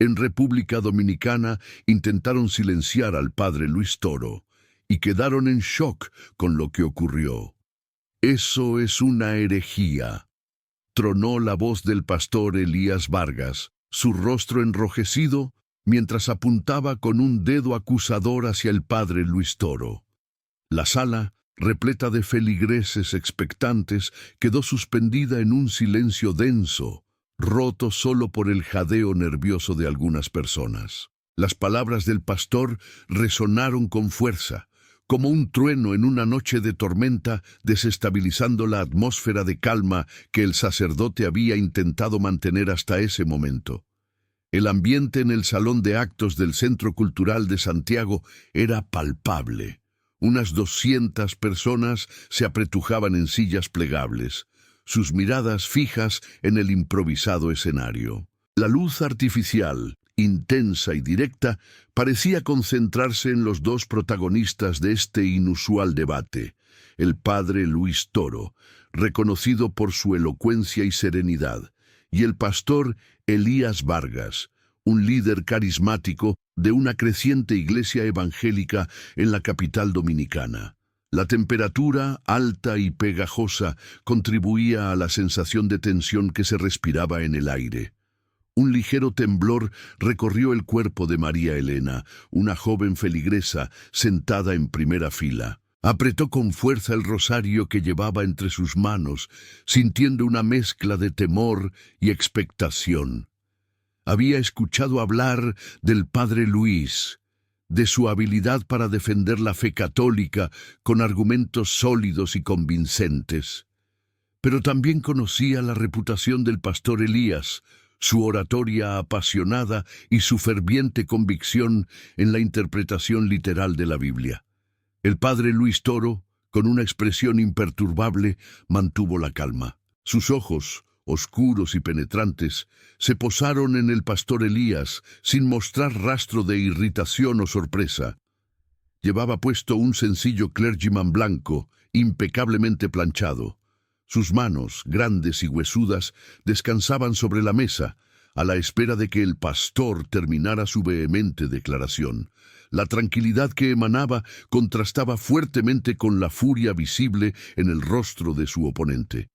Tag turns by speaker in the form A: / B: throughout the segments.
A: En República Dominicana intentaron silenciar al padre Luis Toro y quedaron en shock con lo que ocurrió. «Eso es una herejía», tronó la voz del pastor Elías Vargas, su rostro enrojecido, mientras apuntaba con un dedo acusador hacia el padre Luis Toro. La sala, repleta de feligreses expectantes, quedó suspendida en un silencio denso, roto solo por el jadeo nervioso de algunas personas. Las palabras del pastor resonaron con fuerza, como un trueno en una noche de tormenta, desestabilizando la atmósfera de calma que el sacerdote había intentado mantener hasta ese momento. El ambiente en el salón de actos del Centro Cultural de Santiago era palpable. Unas 200 personas se apretujaban en sillas plegables, sus miradas fijas en el improvisado escenario. La luz artificial, intensa y directa, parecía concentrarse en los dos protagonistas de este inusual debate, el padre Luis Toro, reconocido por su elocuencia y serenidad, y el pastor Elías Vargas, un líder carismático de una creciente iglesia evangélica en la capital dominicana. La temperatura, alta y pegajosa, contribuía a la sensación de tensión que se respiraba en el aire. Un ligero temblor recorrió el cuerpo de María Elena, una joven feligresa sentada en primera fila. Apretó con fuerza el rosario que llevaba entre sus manos, sintiendo una mezcla de temor y expectación. Había escuchado hablar del padre Luis, de su habilidad para defender la fe católica con argumentos sólidos y convincentes. Pero también conocía la reputación del pastor Elías, su oratoria apasionada y su ferviente convicción en la interpretación literal de la Biblia. El padre Luis Toro, con una expresión imperturbable, mantuvo la calma. Sus ojos, oscuros y penetrantes, se posaron en el pastor Elías sin mostrar rastro de irritación o sorpresa. Llevaba puesto un sencillo clergyman blanco, impecablemente planchado. Sus manos, grandes y huesudas, descansaban sobre la mesa, a la espera de que el pastor terminara su vehemente declaración. La tranquilidad que emanaba contrastaba fuertemente con la furia visible en el rostro de su oponente.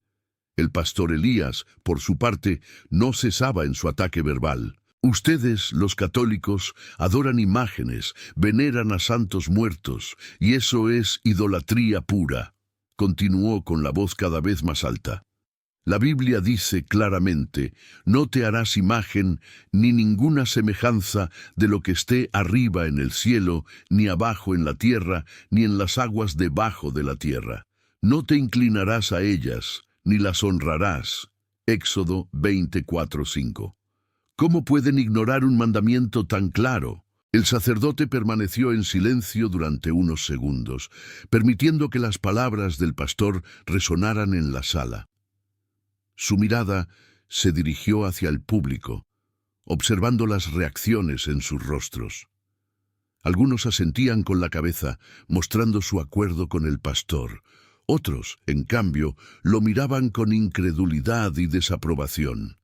A: El pastor Elías, por su parte, no cesaba en su ataque verbal. «Ustedes, los católicos, adoran imágenes, veneran a santos muertos, y eso es idolatría pura», continuó con la voz cada vez más alta. La Biblia dice claramente: «No te harás imagen ni ninguna semejanza de lo que esté arriba en el cielo, ni abajo en la tierra, ni en las aguas debajo de la tierra. No te inclinarás a ellas, ni las honrarás». Éxodo 24:5. ¿Cómo pueden ignorar un mandamiento tan claro? El sacerdote permaneció en silencio durante unos segundos, permitiendo que las palabras del pastor resonaran en la sala. Su mirada se dirigió hacia el público, observando las reacciones en sus rostros. Algunos asentían con la cabeza, mostrando su acuerdo con el pastor. Otros, en cambio, lo miraban con incredulidad y desaprobación.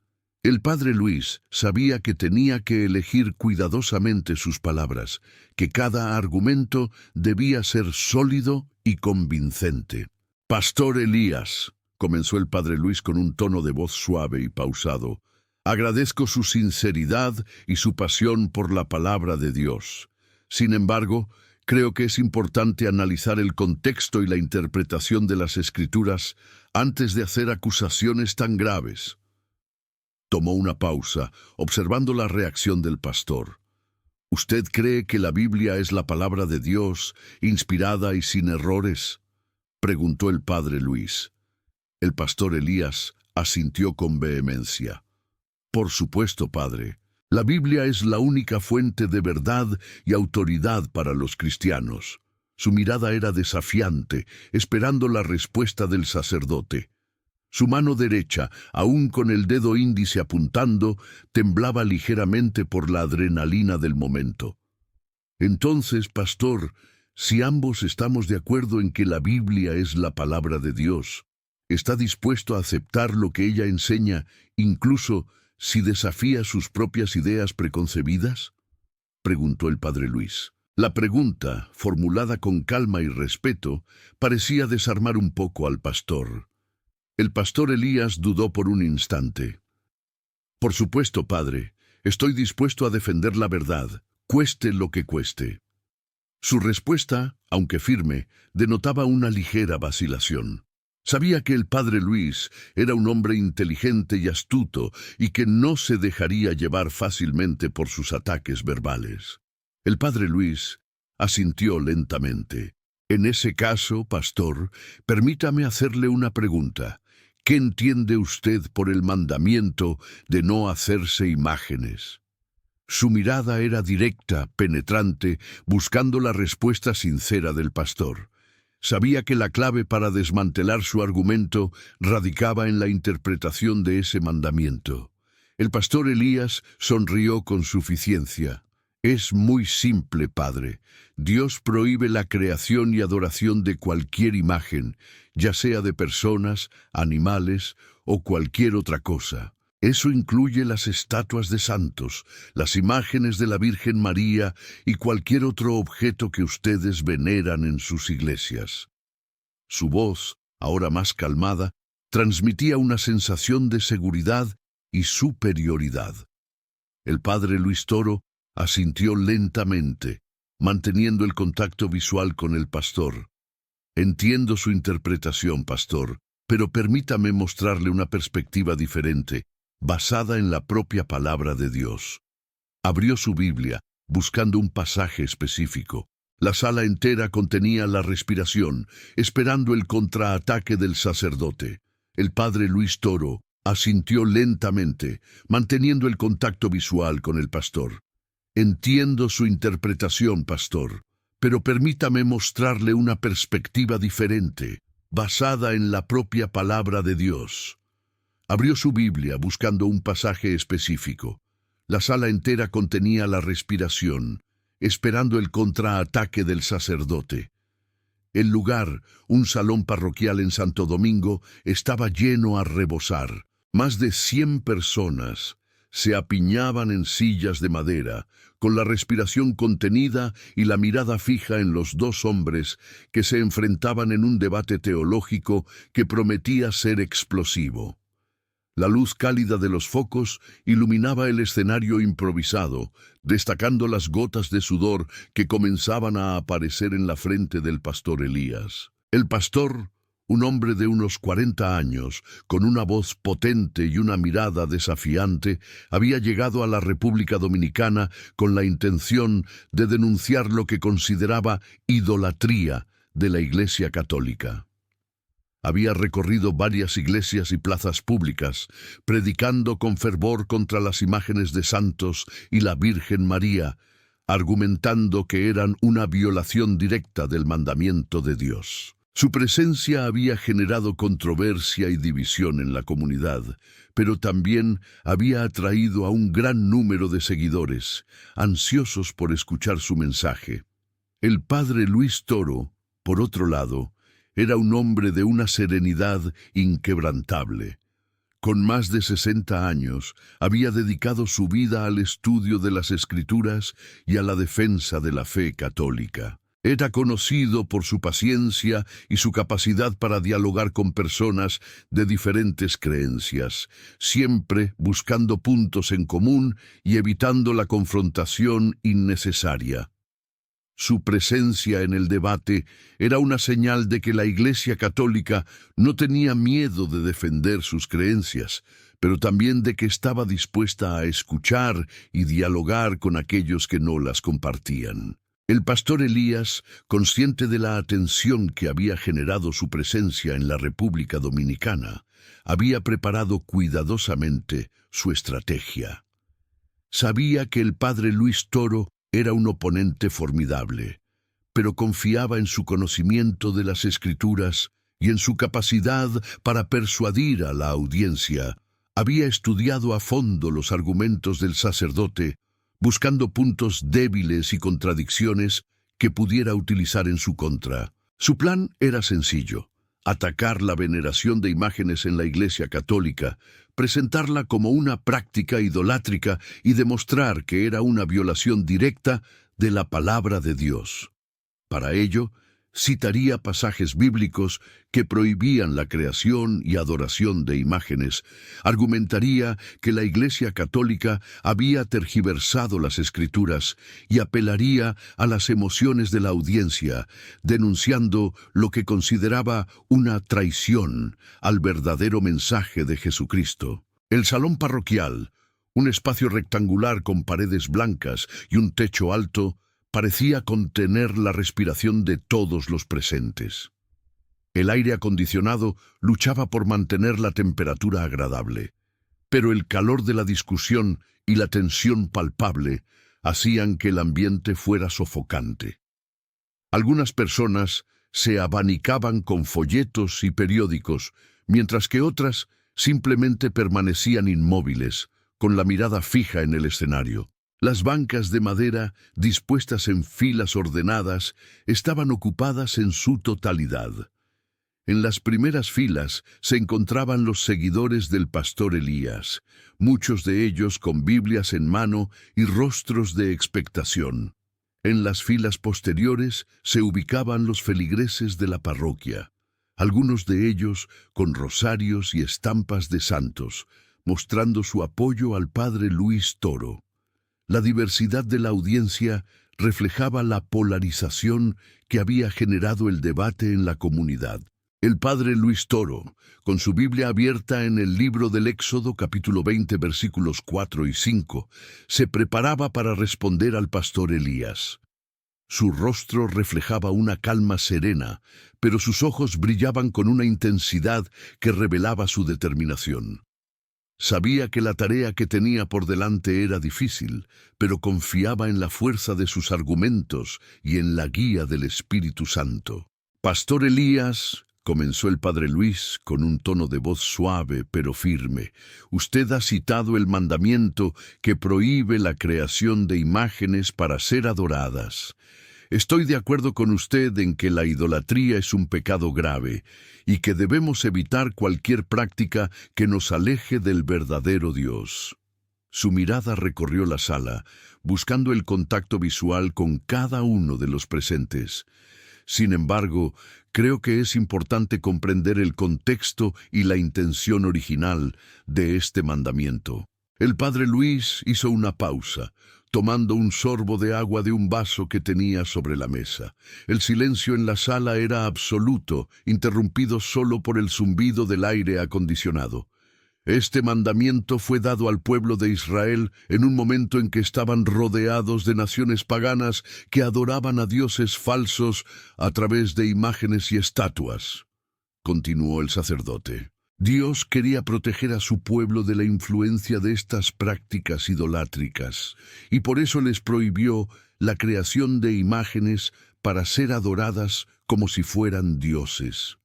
A: El padre Luis sabía que tenía que elegir cuidadosamente sus palabras, que cada argumento debía ser sólido y convincente. «Pastor Elías», comenzó el padre Luis con un tono de voz suave y pausado, «agradezco su sinceridad y su pasión por la palabra de Dios. Sin embargo, creo que es importante analizar el contexto y la interpretación de las Escrituras antes de hacer acusaciones tan graves». Tomó una pausa, observando la reacción del pastor. «¿Usted cree que la Biblia es la palabra de Dios, inspirada y sin errores?», preguntó el padre Luis. El pastor Elías asintió con vehemencia. «Por supuesto, padre. La Biblia es la única fuente de verdad y autoridad para los cristianos». Su mirada era desafiante, esperando la respuesta del sacerdote. Su mano derecha, aún con el dedo índice apuntando, temblaba ligeramente por la adrenalina del momento. «Entonces, pastor, si ambos estamos de acuerdo en que la Biblia es la palabra de Dios, ¿está dispuesto a aceptar lo que ella enseña, incluso si desafía sus propias ideas preconcebidas? Preguntó el padre Luis. La pregunta, formulada con calma y respeto, parecía desarmar un poco al pastor. El pastor Elías dudó por un instante. Por supuesto, padre, estoy dispuesto a defender la verdad, cueste lo que cueste. Su respuesta, aunque firme, denotaba una ligera vacilación. Sabía que el padre Luis era un hombre inteligente y astuto y que no se dejaría llevar fácilmente por sus ataques verbales. El padre Luis asintió lentamente. En ese caso, pastor, permítame hacerle una pregunta. ¿Qué entiende usted por el mandamiento de no hacerse imágenes? Su mirada era directa, penetrante, buscando la respuesta sincera del pastor. Sabía que la clave para desmantelar su argumento radicaba en la interpretación de ese mandamiento. El pastor Elías sonrió con suficiencia. Es muy simple, padre. Dios prohíbe la creación y adoración de cualquier imagen, ya sea de personas, animales o cualquier otra cosa. Eso incluye las estatuas de santos, las imágenes de la Virgen María y cualquier otro objeto que ustedes veneran en sus iglesias. Su voz, ahora más calmada, transmitía una sensación de seguridad y superioridad. El padre Luis Toro asintió lentamente, manteniendo el contacto visual con el pastor. Entiendo su interpretación, pastor, pero permítame mostrarle una perspectiva diferente, basada en la propia palabra de Dios. Abrió su Biblia, buscando un pasaje específico. La sala entera contenía la respiración, esperando el contraataque del sacerdote. El padre Luis Toro asintió lentamente, manteniendo el contacto visual con el pastor. Entiendo su interpretación, pastor, pero permítame mostrarle una perspectiva diferente, basada en la propia palabra de Dios. Abrió su Biblia buscando un pasaje específico. La sala entera contenía la respiración, esperando el contraataque del sacerdote. El lugar, un salón parroquial en Santo Domingo, estaba lleno a rebosar. Más de 100 personas se apiñaban en sillas de madera, con la respiración contenida y la mirada fija en los dos hombres que se enfrentaban en un debate teológico que prometía ser explosivo. La luz cálida de los focos iluminaba el escenario improvisado, destacando las gotas de sudor que comenzaban a aparecer en la frente del pastor Elías. El pastor, un hombre de unos 40 años, con una voz potente y una mirada desafiante, había llegado a la República Dominicana con la intención de denunciar lo que consideraba idolatría de la Iglesia Católica. Había recorrido varias iglesias y plazas públicas, predicando con fervor contra las imágenes de santos y la Virgen María, argumentando que eran una violación directa del mandamiento de Dios. Su presencia había generado controversia y división en la comunidad, pero también había atraído a un gran número de seguidores, ansiosos por escuchar su mensaje. El padre Luis Toro, por otro lado, era un hombre de una serenidad inquebrantable. Con más de 60 años, había dedicado su vida al estudio de las Escrituras y a la defensa de la fe católica. Era conocido por su paciencia y su capacidad para dialogar con personas de diferentes creencias, siempre buscando puntos en común y evitando la confrontación innecesaria. Su presencia en el debate era una señal de que la Iglesia Católica no tenía miedo de defender sus creencias, pero también de que estaba dispuesta a escuchar y dialogar con aquellos que no las compartían. El pastor Elías, consciente de la atención que había generado su presencia en la República Dominicana, había preparado cuidadosamente su estrategia. Sabía que el padre Luis Toro era un oponente formidable, pero confiaba en su conocimiento de las Escrituras y en su capacidad para persuadir a la audiencia. Había estudiado a fondo los argumentos del sacerdote, buscando puntos débiles y contradicciones que pudiera utilizar en su contra. Su plan era sencillo: atacar la veneración de imágenes en la Iglesia Católica, presentarla como una práctica idolátrica y demostrar que era una violación directa de la palabra de Dios. Para ello, citaría pasajes bíblicos que prohibían la creación y adoración de imágenes. Argumentaría que la Iglesia Católica había tergiversado las Escrituras y apelaría a las emociones de la audiencia, denunciando lo que consideraba una traición al verdadero mensaje de Jesucristo. El salón parroquial, un espacio rectangular con paredes blancas y un techo alto, parecía contener la respiración de todos los presentes. El aire acondicionado luchaba por mantener la temperatura agradable, pero el calor de la discusión y la tensión palpable hacían que el ambiente fuera sofocante. Algunas personas se abanicaban con folletos y periódicos, mientras que otras simplemente permanecían inmóviles, con la mirada fija en el escenario. Las bancas de madera, dispuestas en filas ordenadas, estaban ocupadas en su totalidad. En las primeras filas se encontraban los seguidores del pastor Elías, muchos de ellos con Biblias en mano y rostros de expectación. En las filas posteriores se ubicaban los feligreses de la parroquia, algunos de ellos con rosarios y estampas de santos, mostrando su apoyo al padre Luis Toro. La diversidad de la audiencia reflejaba la polarización que había generado el debate en la comunidad. El padre Luis Toro, con su Biblia abierta en el libro del Éxodo capítulo 20 versículos 4 y 5, se preparaba para responder al pastor Elías. Su rostro reflejaba una calma serena, pero sus ojos brillaban con una intensidad que revelaba su determinación. Sabía que la tarea que tenía por delante era difícil, pero confiaba en la fuerza de sus argumentos y en la guía del Espíritu Santo. «Pastor Elías», comenzó el padre Luis con un tono de voz suave pero firme, «usted ha citado el mandamiento que prohíbe la creación de imágenes para ser adoradas. Estoy de acuerdo con usted en que la idolatría es un pecado grave y que debemos evitar cualquier práctica que nos aleje del verdadero Dios». Su mirada recorrió la sala, buscando el contacto visual con cada uno de los presentes. Sin embargo, creo que es importante comprender el contexto y la intención original de este mandamiento. El padre Luis hizo una pausa, tomando un sorbo de agua de un vaso que tenía sobre la mesa. El silencio en la sala era absoluto, interrumpido solo por el zumbido del aire acondicionado. Este mandamiento fue dado al pueblo de Israel en un momento en que estaban rodeados de naciones paganas que adoraban a dioses falsos a través de imágenes y estatuas. Continuó el sacerdote. Dios quería proteger a su pueblo de la influencia de estas prácticas idolátricas, y por eso les prohibió la creación de imágenes para ser adoradas como si fueran dioses.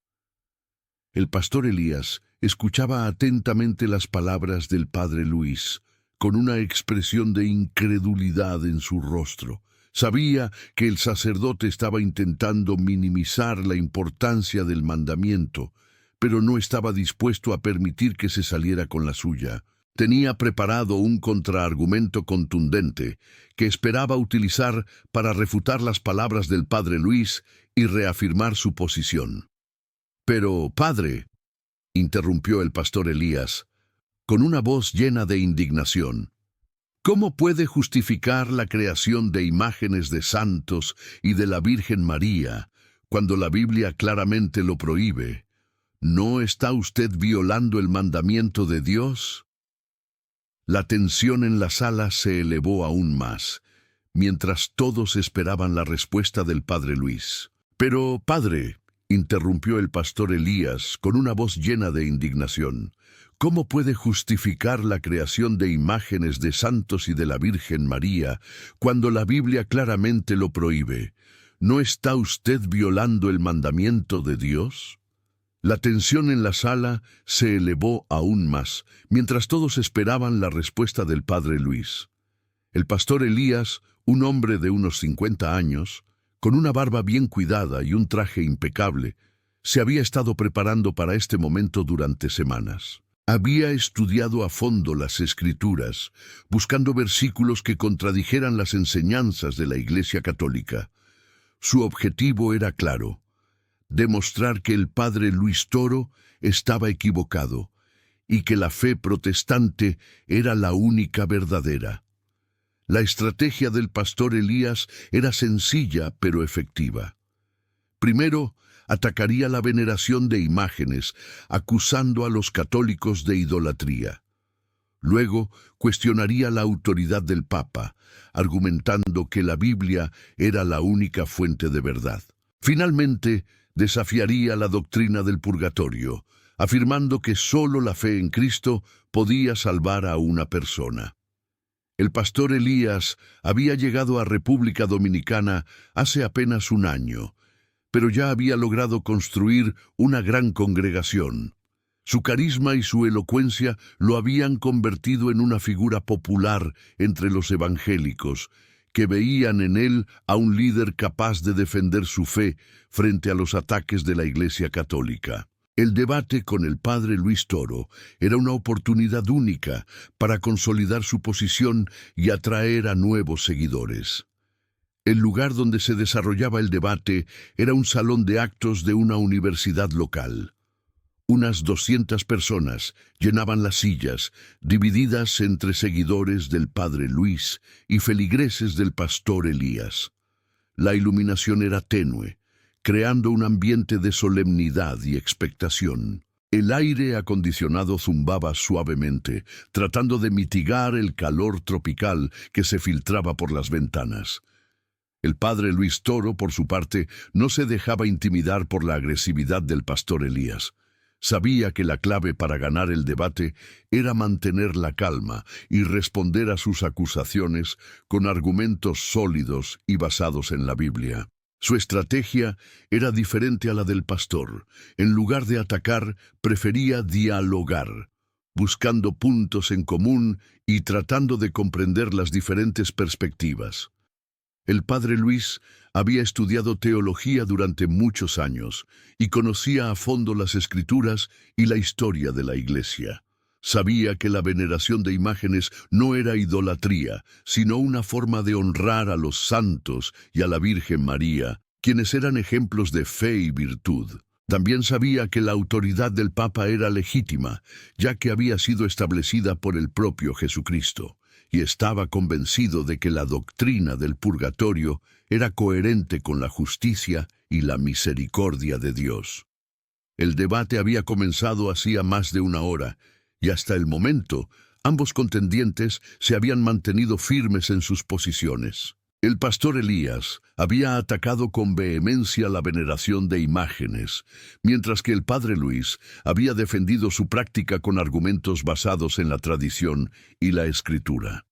A: El pastor Elías escuchaba atentamente las palabras del padre Luis, con una expresión de incredulidad en su rostro. Sabía que el sacerdote estaba intentando minimizar la importancia del mandamiento, pero no estaba dispuesto a permitir que se saliera con la suya. Tenía preparado un contraargumento contundente que esperaba utilizar para refutar las palabras del padre Luis y reafirmar su posición. «Pero, padre», interrumpió el pastor Elías, con una voz llena de indignación, «¿cómo puede justificar la creación de imágenes de santos y de la Virgen María cuando la Biblia claramente lo prohíbe? ¿No está usted violando el mandamiento de Dios?» La tensión en la sala se elevó aún más, mientras todos esperaban la respuesta del padre Luis. «Pero, padre», interrumpió el pastor Elías con una voz llena de indignación, «¿cómo puede justificar la creación de imágenes de santos y de la Virgen María cuando la Biblia claramente lo prohíbe? ¿No está usted violando el mandamiento de Dios?» La tensión en la sala se elevó aún más, mientras todos esperaban la respuesta del padre Luis. El pastor Elías, un hombre de unos 50 años, con una barba bien cuidada y un traje impecable, se había estado preparando para este momento durante semanas. Había estudiado a fondo las Escrituras, buscando versículos que contradijeran las enseñanzas de la Iglesia Católica. Su objetivo era claro: demostrar que el padre Luis Toro estaba equivocado y que la fe protestante era la única verdadera. La estrategia del pastor Elías era sencilla pero efectiva. Primero, atacaría la veneración de imágenes, acusando a los católicos de idolatría. Luego, cuestionaría la autoridad del Papa, argumentando que la Biblia era la única fuente de verdad. Finalmente, desafiaría la doctrina del purgatorio, afirmando que sólo la fe en Cristo podía salvar a una persona. El pastor Elías había llegado a República Dominicana hace apenas un año, pero ya había logrado construir una gran congregación. Su carisma y su elocuencia lo habían convertido en una figura popular entre los evangélicos, que veían en él a un líder capaz de defender su fe frente a los ataques de la Iglesia Católica. El debate con el padre Luis Toro era una oportunidad única para consolidar su posición y atraer a nuevos seguidores. El lugar donde se desarrollaba el debate era un salón de actos de una universidad local. Unas 200 personas llenaban las sillas, divididas entre seguidores del padre Luis y feligreses del pastor Elías. La iluminación era tenue, creando un ambiente de solemnidad y expectación. El aire acondicionado zumbaba suavemente, tratando de mitigar el calor tropical que se filtraba por las ventanas. El padre Luis Toro, por su parte, no se dejaba intimidar por la agresividad del pastor Elías. Sabía que la clave para ganar el debate era mantener la calma y responder a sus acusaciones con argumentos sólidos y basados en la Biblia. Su estrategia era diferente a la del pastor. En lugar de atacar, prefería dialogar, buscando puntos en común y tratando de comprender las diferentes perspectivas. El padre Luis había estudiado teología durante muchos años y conocía a fondo las Escrituras y la historia de la Iglesia. Sabía que la veneración de imágenes no era idolatría, sino una forma de honrar a los santos y a la Virgen María, quienes eran ejemplos de fe y virtud. También sabía que la autoridad del Papa era legítima, ya que había sido establecida por el propio Jesucristo, y estaba convencido de que la doctrina del purgatorio era coherente con la justicia y la misericordia de Dios. El debate había comenzado hacía más de una hora, y hasta el momento, ambos contendientes se habían mantenido firmes en sus posiciones. El pastor Elías había atacado con vehemencia la veneración de imágenes, mientras que el padre Luis había defendido su práctica con argumentos basados en la tradición y la Escritura.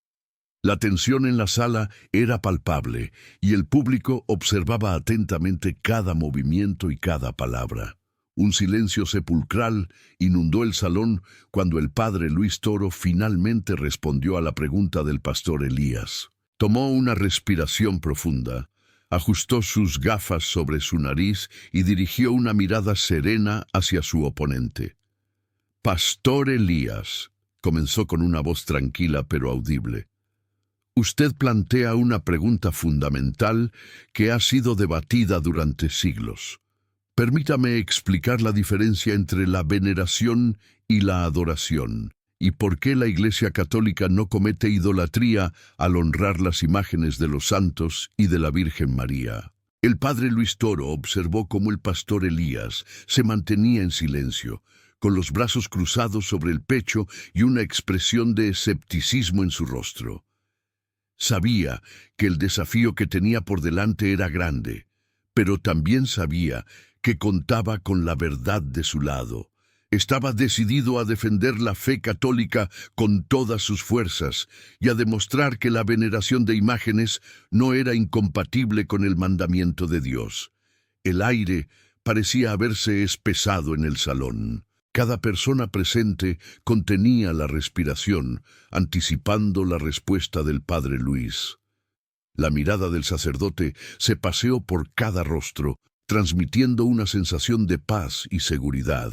A: La tensión en la sala era palpable, y el público observaba atentamente cada movimiento y cada palabra. Un silencio sepulcral inundó el salón cuando el padre Luis Toro finalmente respondió a la pregunta del pastor Elías. Tomó una respiración profunda, ajustó sus gafas sobre su nariz y dirigió una mirada serena hacia su oponente. «Pastor Elías», comenzó con una voz tranquila pero audible, «usted plantea una pregunta fundamental que ha sido debatida durante siglos. Permítame explicar la diferencia entre la veneración y la adoración, y por qué la Iglesia Católica no comete idolatría al honrar las imágenes de los santos y de la Virgen María». El padre Luis Toro observó cómo el pastor Elías se mantenía en silencio, con los brazos cruzados sobre el pecho y una expresión de escepticismo en su rostro. Sabía que el desafío que tenía por delante era grande, pero también sabía que contaba con la verdad de su lado. Estaba decidido a defender la fe católica con todas sus fuerzas y a demostrar que la veneración de imágenes no era incompatible con el mandamiento de Dios. El aire parecía haberse espesado en el salón. Cada persona presente contenía la respiración, anticipando la respuesta del padre Luis. La mirada del sacerdote se paseó por cada rostro, transmitiendo una sensación de paz y seguridad.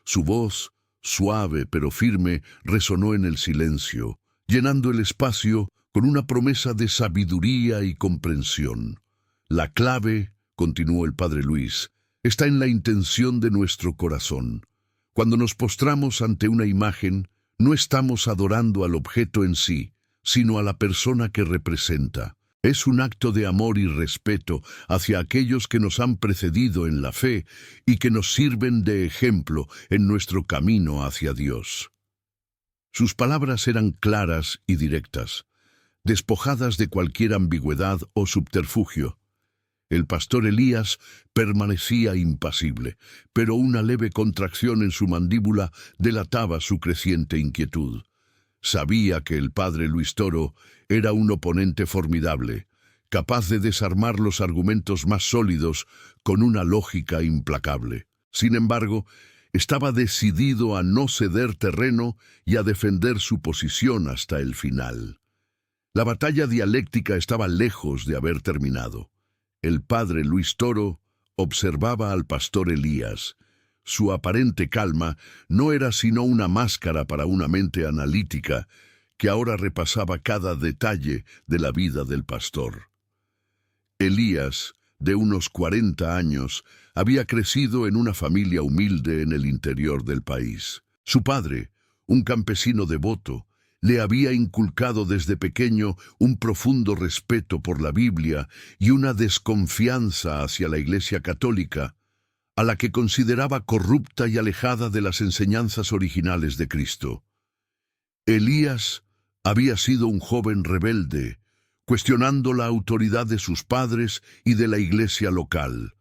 A: Su voz suave pero firme, resonó en el silencio, llenando el espacio con una promesa de sabiduría y comprensión. La clave, continuó el padre Luis, está en la intención de nuestro corazón. Cuando nos postramos ante una imagen, no estamos adorando al objeto en sí, sino a la persona que representa. Es un acto de amor y respeto hacia aquellos que nos han precedido en la fe y que nos sirven de ejemplo en nuestro camino hacia Dios. Sus palabras eran claras y directas, despojadas de cualquier ambigüedad o subterfugio. El pastor Elías permanecía impasible, pero una leve contracción en su mandíbula delataba su creciente inquietud. Sabía que el padre Luis Toro era un oponente formidable, capaz de desarmar los argumentos más sólidos con una lógica implacable. Sin embargo, estaba decidido a no ceder terreno y a defender su posición hasta el final. La batalla dialéctica estaba lejos de haber terminado. El padre Luis Toro observaba al pastor Elías. Su aparente calma no era sino una máscara para una mente analítica que ahora repasaba cada detalle de la vida del pastor. Elías, de unos 40 años, había crecido en una familia humilde en el interior del país. Su padre, un campesino devoto, le había inculcado desde pequeño un profundo respeto por la Biblia y una desconfianza hacia la Iglesia católica, a la que consideraba corrupta y alejada de las enseñanzas originales de Cristo. Elías había sido un joven rebelde, cuestionando la autoridad de sus padres y de la iglesia local.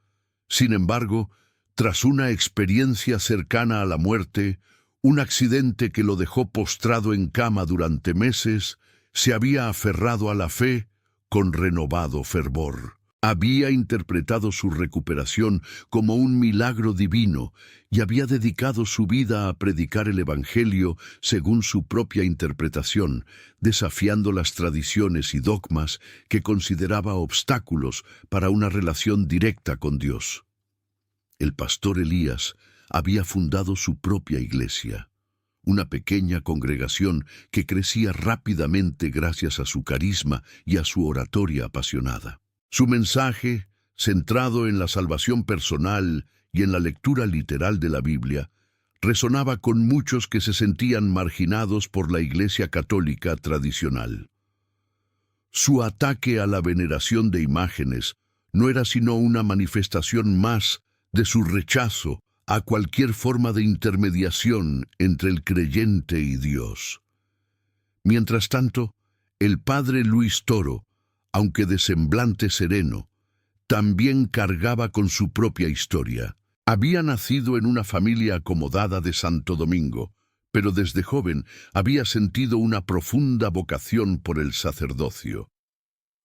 A: Sin embargo, tras una experiencia cercana a la muerte, un accidente que lo dejó postrado en cama durante meses, se había aferrado a la fe con renovado fervor. Había interpretado su recuperación como un milagro divino y había dedicado su vida a predicar el Evangelio según su propia interpretación, desafiando las tradiciones y dogmas que consideraba obstáculos para una relación directa con Dios. El pastor Elías había fundado su propia iglesia, una pequeña congregación que crecía rápidamente gracias a su carisma y a su oratoria apasionada. Su mensaje, centrado en la salvación personal y en la lectura literal de la Biblia, resonaba con muchos que se sentían marginados por la Iglesia católica tradicional. Su ataque a la veneración de imágenes no era sino una manifestación más de su rechazo a cualquier forma de intermediación entre el creyente y Dios. Mientras tanto, el padre Luis Toro, aunque de semblante sereno, también cargaba con su propia historia. Había nacido en una familia acomodada de Santo Domingo, pero desde joven había sentido una profunda vocación por el sacerdocio.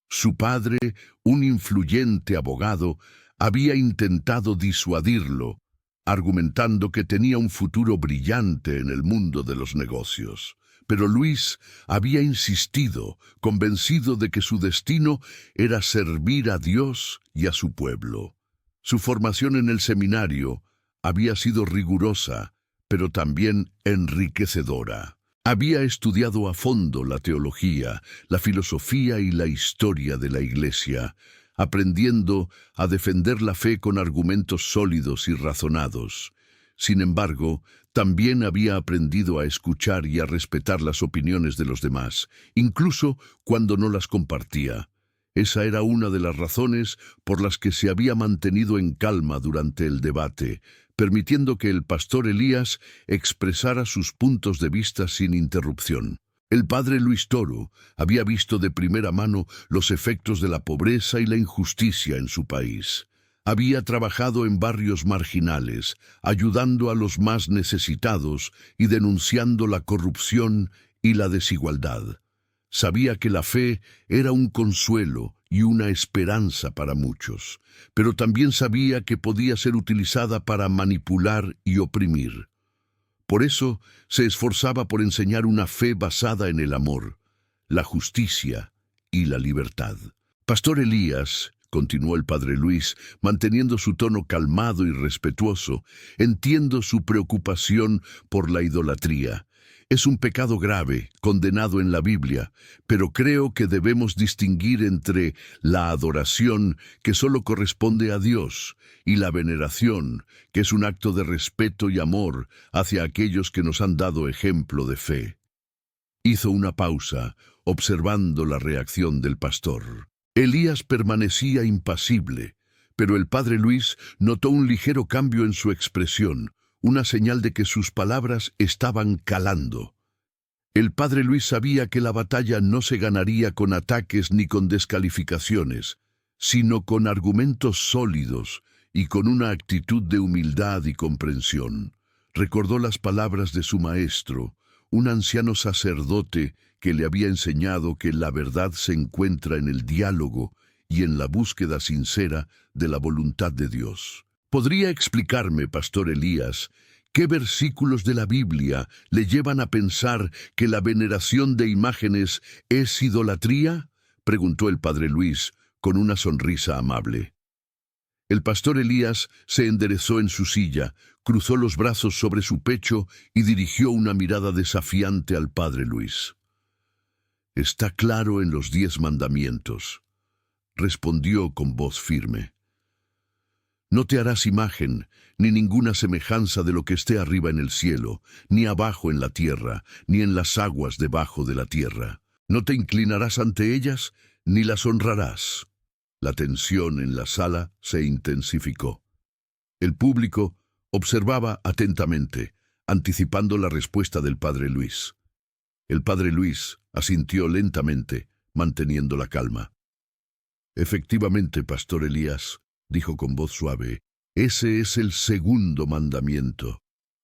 A: Su padre, un influyente abogado, había intentado disuadirlo, argumentando que tenía un futuro brillante en el mundo de los negocios. Pero Luis había insistido, convencido de que su destino era servir a Dios y a su pueblo. Su formación en el seminario había sido rigurosa, pero también enriquecedora. Había estudiado a fondo la teología, la filosofía y la historia de la Iglesia, aprendiendo a defender la fe con argumentos sólidos y razonados. Sin embargo, también había aprendido a escuchar y a respetar las opiniones de los demás, incluso cuando no las compartía. Esa era una de las razones por las que se había mantenido en calma durante el debate, permitiendo que el pastor Elías expresara sus puntos de vista sin interrupción. El padre Luis Toro había visto de primera mano los efectos de la pobreza y la injusticia en su país. Había trabajado en barrios marginales, ayudando a los más necesitados y denunciando la corrupción y la desigualdad. Sabía que la fe era un consuelo y una esperanza para muchos, pero también sabía que podía ser utilizada para manipular y oprimir. Por eso se esforzaba por enseñar una fe basada en el amor, la justicia y la libertad. Pastor Elías, continuó el padre Luis, manteniendo su tono calmado y respetuoso, entiendo su preocupación por la idolatría. Es un pecado grave, condenado en la Biblia, pero creo que debemos distinguir entre la adoración, que solo corresponde a Dios, y la veneración, que es un acto de respeto y amor hacia aquellos que nos han dado ejemplo de fe. Hizo una pausa, observando la reacción del pastor. Elías permanecía impasible, pero el padre Luis notó un ligero cambio en su expresión, una señal de que sus palabras estaban calando. El padre Luis sabía que la batalla no se ganaría con ataques ni con descalificaciones, sino con argumentos sólidos y con una actitud de humildad y comprensión. Recordó las palabras de su maestro, un anciano sacerdote que le había enseñado que la verdad se encuentra en el diálogo y en la búsqueda sincera de la voluntad de Dios. ¿Podría explicarme, pastor Elías, qué versículos de la Biblia le llevan a pensar que la veneración de imágenes es idolatría?, preguntó el padre Luis con una sonrisa amable. El pastor Elías se enderezó en su silla, cruzó los brazos sobre su pecho y dirigió una mirada desafiante al padre Luis. «Está claro en los 10 mandamientos», respondió con voz firme. «No te harás imagen, ni ninguna semejanza de lo que esté arriba en el cielo, ni abajo en la tierra, ni en las aguas debajo de la tierra. No te inclinarás ante ellas, ni las honrarás». La tensión en la sala se intensificó. El público observaba atentamente, anticipando la respuesta del padre Luis. El padre Luis asintió lentamente, manteniendo la calma. «Efectivamente, pastor Elías», dijo con voz suave, «ese es el segundo mandamiento.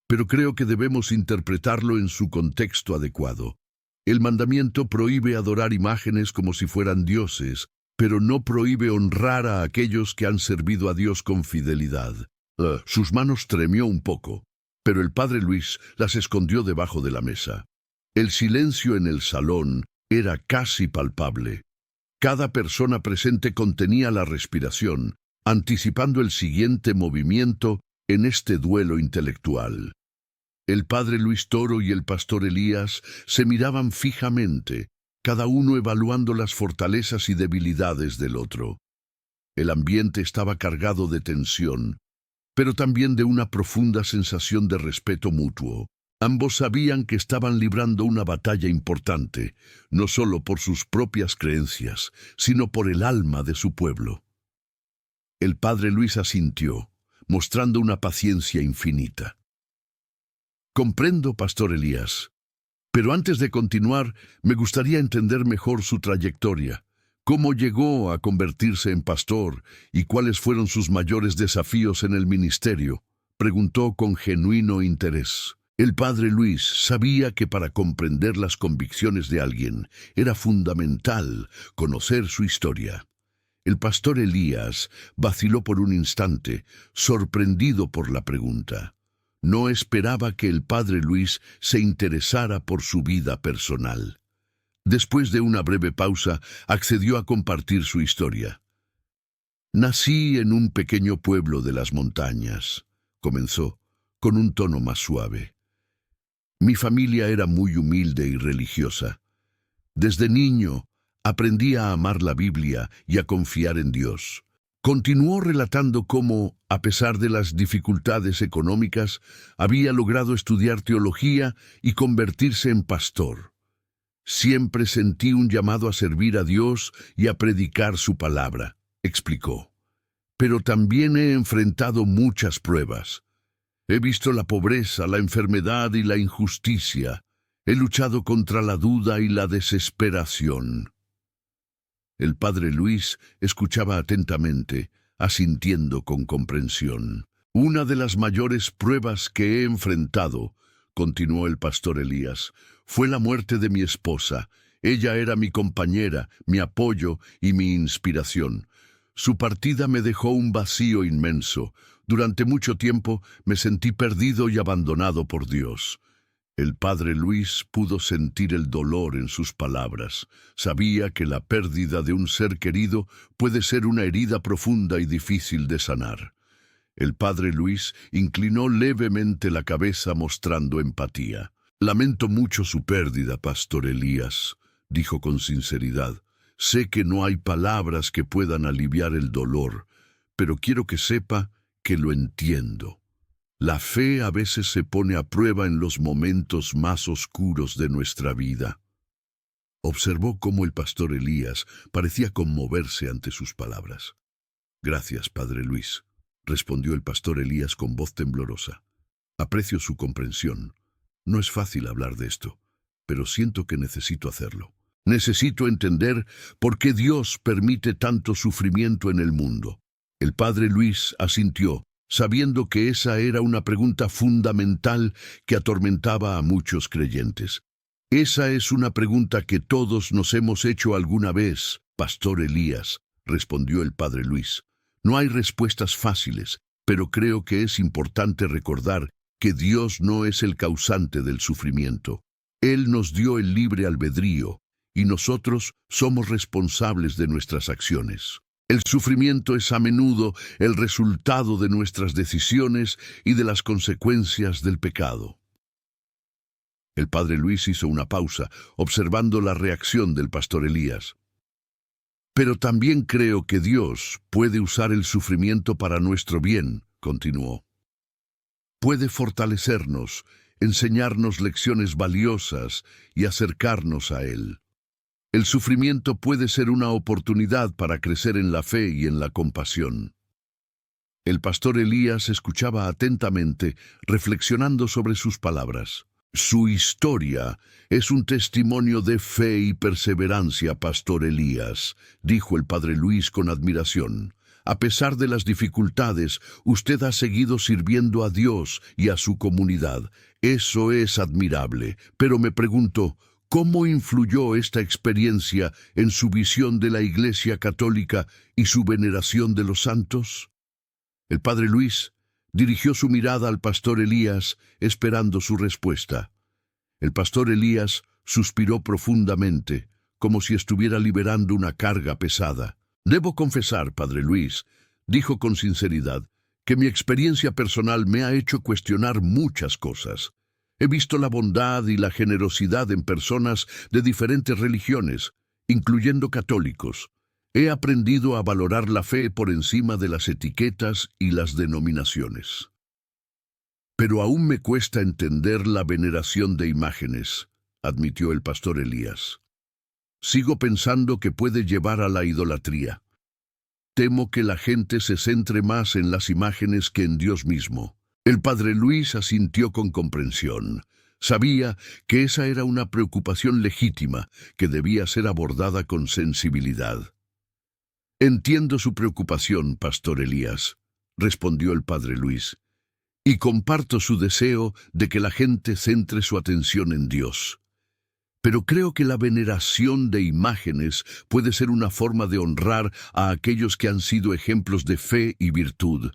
A: Pero creo que debemos interpretarlo en su contexto adecuado. El mandamiento prohíbe adorar imágenes como si fueran dioses, pero no prohíbe honrar a aquellos que han servido a Dios con fidelidad». Sus manos tremió un poco, pero el padre Luis las escondió debajo de la mesa. El silencio en el salón era casi palpable. Cada persona presente contenía la respiración, anticipando el siguiente movimiento en este duelo intelectual. El padre Luis Toro y el pastor Elías se miraban fijamente, cada uno evaluando las fortalezas y debilidades del otro. El ambiente estaba cargado de tensión, pero también de una profunda sensación de respeto mutuo. Ambos sabían que estaban librando una batalla importante, no solo por sus propias creencias, sino por el alma de su pueblo. El padre Luis asintió, mostrando una paciencia infinita. «Comprendo, pastor Elías. Pero antes de continuar, me gustaría entender mejor su trayectoria. ¿Cómo llegó a convertirse en pastor y cuáles fueron sus mayores desafíos en el ministerio?», preguntó con genuino interés. El padre Luis sabía que para comprender las convicciones de alguien era fundamental conocer su historia. El pastor Elías vaciló por un instante, sorprendido por la pregunta. No esperaba que el padre Luis se interesara por su vida personal. Después de una breve pausa, accedió a compartir su historia. «Nací en un pequeño pueblo de las montañas», comenzó, con un tono más suave. «Mi familia era muy humilde y religiosa. Desde niño, aprendí a amar la Biblia y a confiar en Dios». Continuó relatando cómo, a pesar de las dificultades económicas, había logrado estudiar teología y convertirse en pastor. «Siempre sentí un llamado a servir a Dios y a predicar su palabra», explicó. «Pero también he enfrentado muchas pruebas. He visto la pobreza, la enfermedad y la injusticia. He luchado contra la duda y la desesperación». El padre Luis escuchaba atentamente, asintiendo con comprensión. «Una de las mayores pruebas que he enfrentado», continuó el pastor Elías, «fue la muerte de mi esposa. Ella era mi compañera, mi apoyo y mi inspiración. Su partida me dejó un vacío inmenso. Durante mucho tiempo me sentí perdido y abandonado por Dios. El padre Luis pudo sentir el dolor en sus palabras. Sabía que la pérdida de un ser querido puede ser una herida profunda y difícil de sanar. El padre Luis inclinó levemente la cabeza mostrando empatía. «Lamento mucho su pérdida, Pastor Elías», dijo con sinceridad. «Sé que no hay palabras que puedan aliviar el dolor, pero quiero que sepa que lo entiendo. La fe a veces se pone a prueba en los momentos más oscuros de nuestra vida». Observó cómo el pastor Elías parecía conmoverse ante sus palabras. «Gracias, padre Luis», respondió el pastor Elías con voz temblorosa. «Aprecio su comprensión. No es fácil hablar de esto, pero siento que necesito hacerlo. Necesito entender por qué Dios permite tanto sufrimiento en el mundo». El padre Luis asintió, sabiendo que esa era una pregunta fundamental que atormentaba a muchos creyentes. «Esa es una pregunta que todos nos hemos hecho alguna vez, Pastor Elías», respondió el padre Luis. «No hay respuestas fáciles, pero creo que es importante recordar que Dios no es el causante del sufrimiento. Él nos dio el libre albedrío, y nosotros somos responsables de nuestras acciones. El sufrimiento es a menudo el resultado de nuestras decisiones y de las consecuencias del pecado». El padre Luis hizo una pausa, observando la reacción del pastor Elías. «Pero también creo que Dios puede usar el sufrimiento para nuestro bien», continuó. «Puede fortalecernos, enseñarnos lecciones valiosas y acercarnos a Él. El sufrimiento puede ser una oportunidad para crecer en la fe y en la compasión». El pastor Elías escuchaba atentamente, reflexionando sobre sus palabras. «Su historia es un testimonio de fe y perseverancia, Pastor Elías», dijo el padre Luis con admiración. «A pesar de las dificultades, usted ha seguido sirviendo a Dios y a su comunidad. Eso es admirable. Pero me pregunto, ¿cómo influyó esta experiencia en su visión de la Iglesia Católica y su veneración de los santos?» El padre Luis dirigió su mirada al pastor Elías, esperando su respuesta. El pastor Elías suspiró profundamente, como si estuviera liberando una carga pesada. «Debo confesar, padre Luis», dijo con sinceridad, «que mi experiencia personal me ha hecho cuestionar muchas cosas. He visto la bondad y la generosidad en personas de diferentes religiones, incluyendo católicos. He aprendido a valorar la fe por encima de las etiquetas y las denominaciones. Pero aún me cuesta entender la veneración de imágenes», admitió el pastor Elías. «Sigo pensando que puede llevar a la idolatría. Temo que la gente se centre más en las imágenes que en Dios mismo». El padre Luis asintió con comprensión. Sabía que esa era una preocupación legítima que debía ser abordada con sensibilidad. «Entiendo su preocupación, pastor Elías», respondió el padre Luis, «y comparto su deseo de que la gente centre su atención en Dios. Pero creo que la veneración de imágenes puede ser una forma de honrar a aquellos que han sido ejemplos de fe y virtud.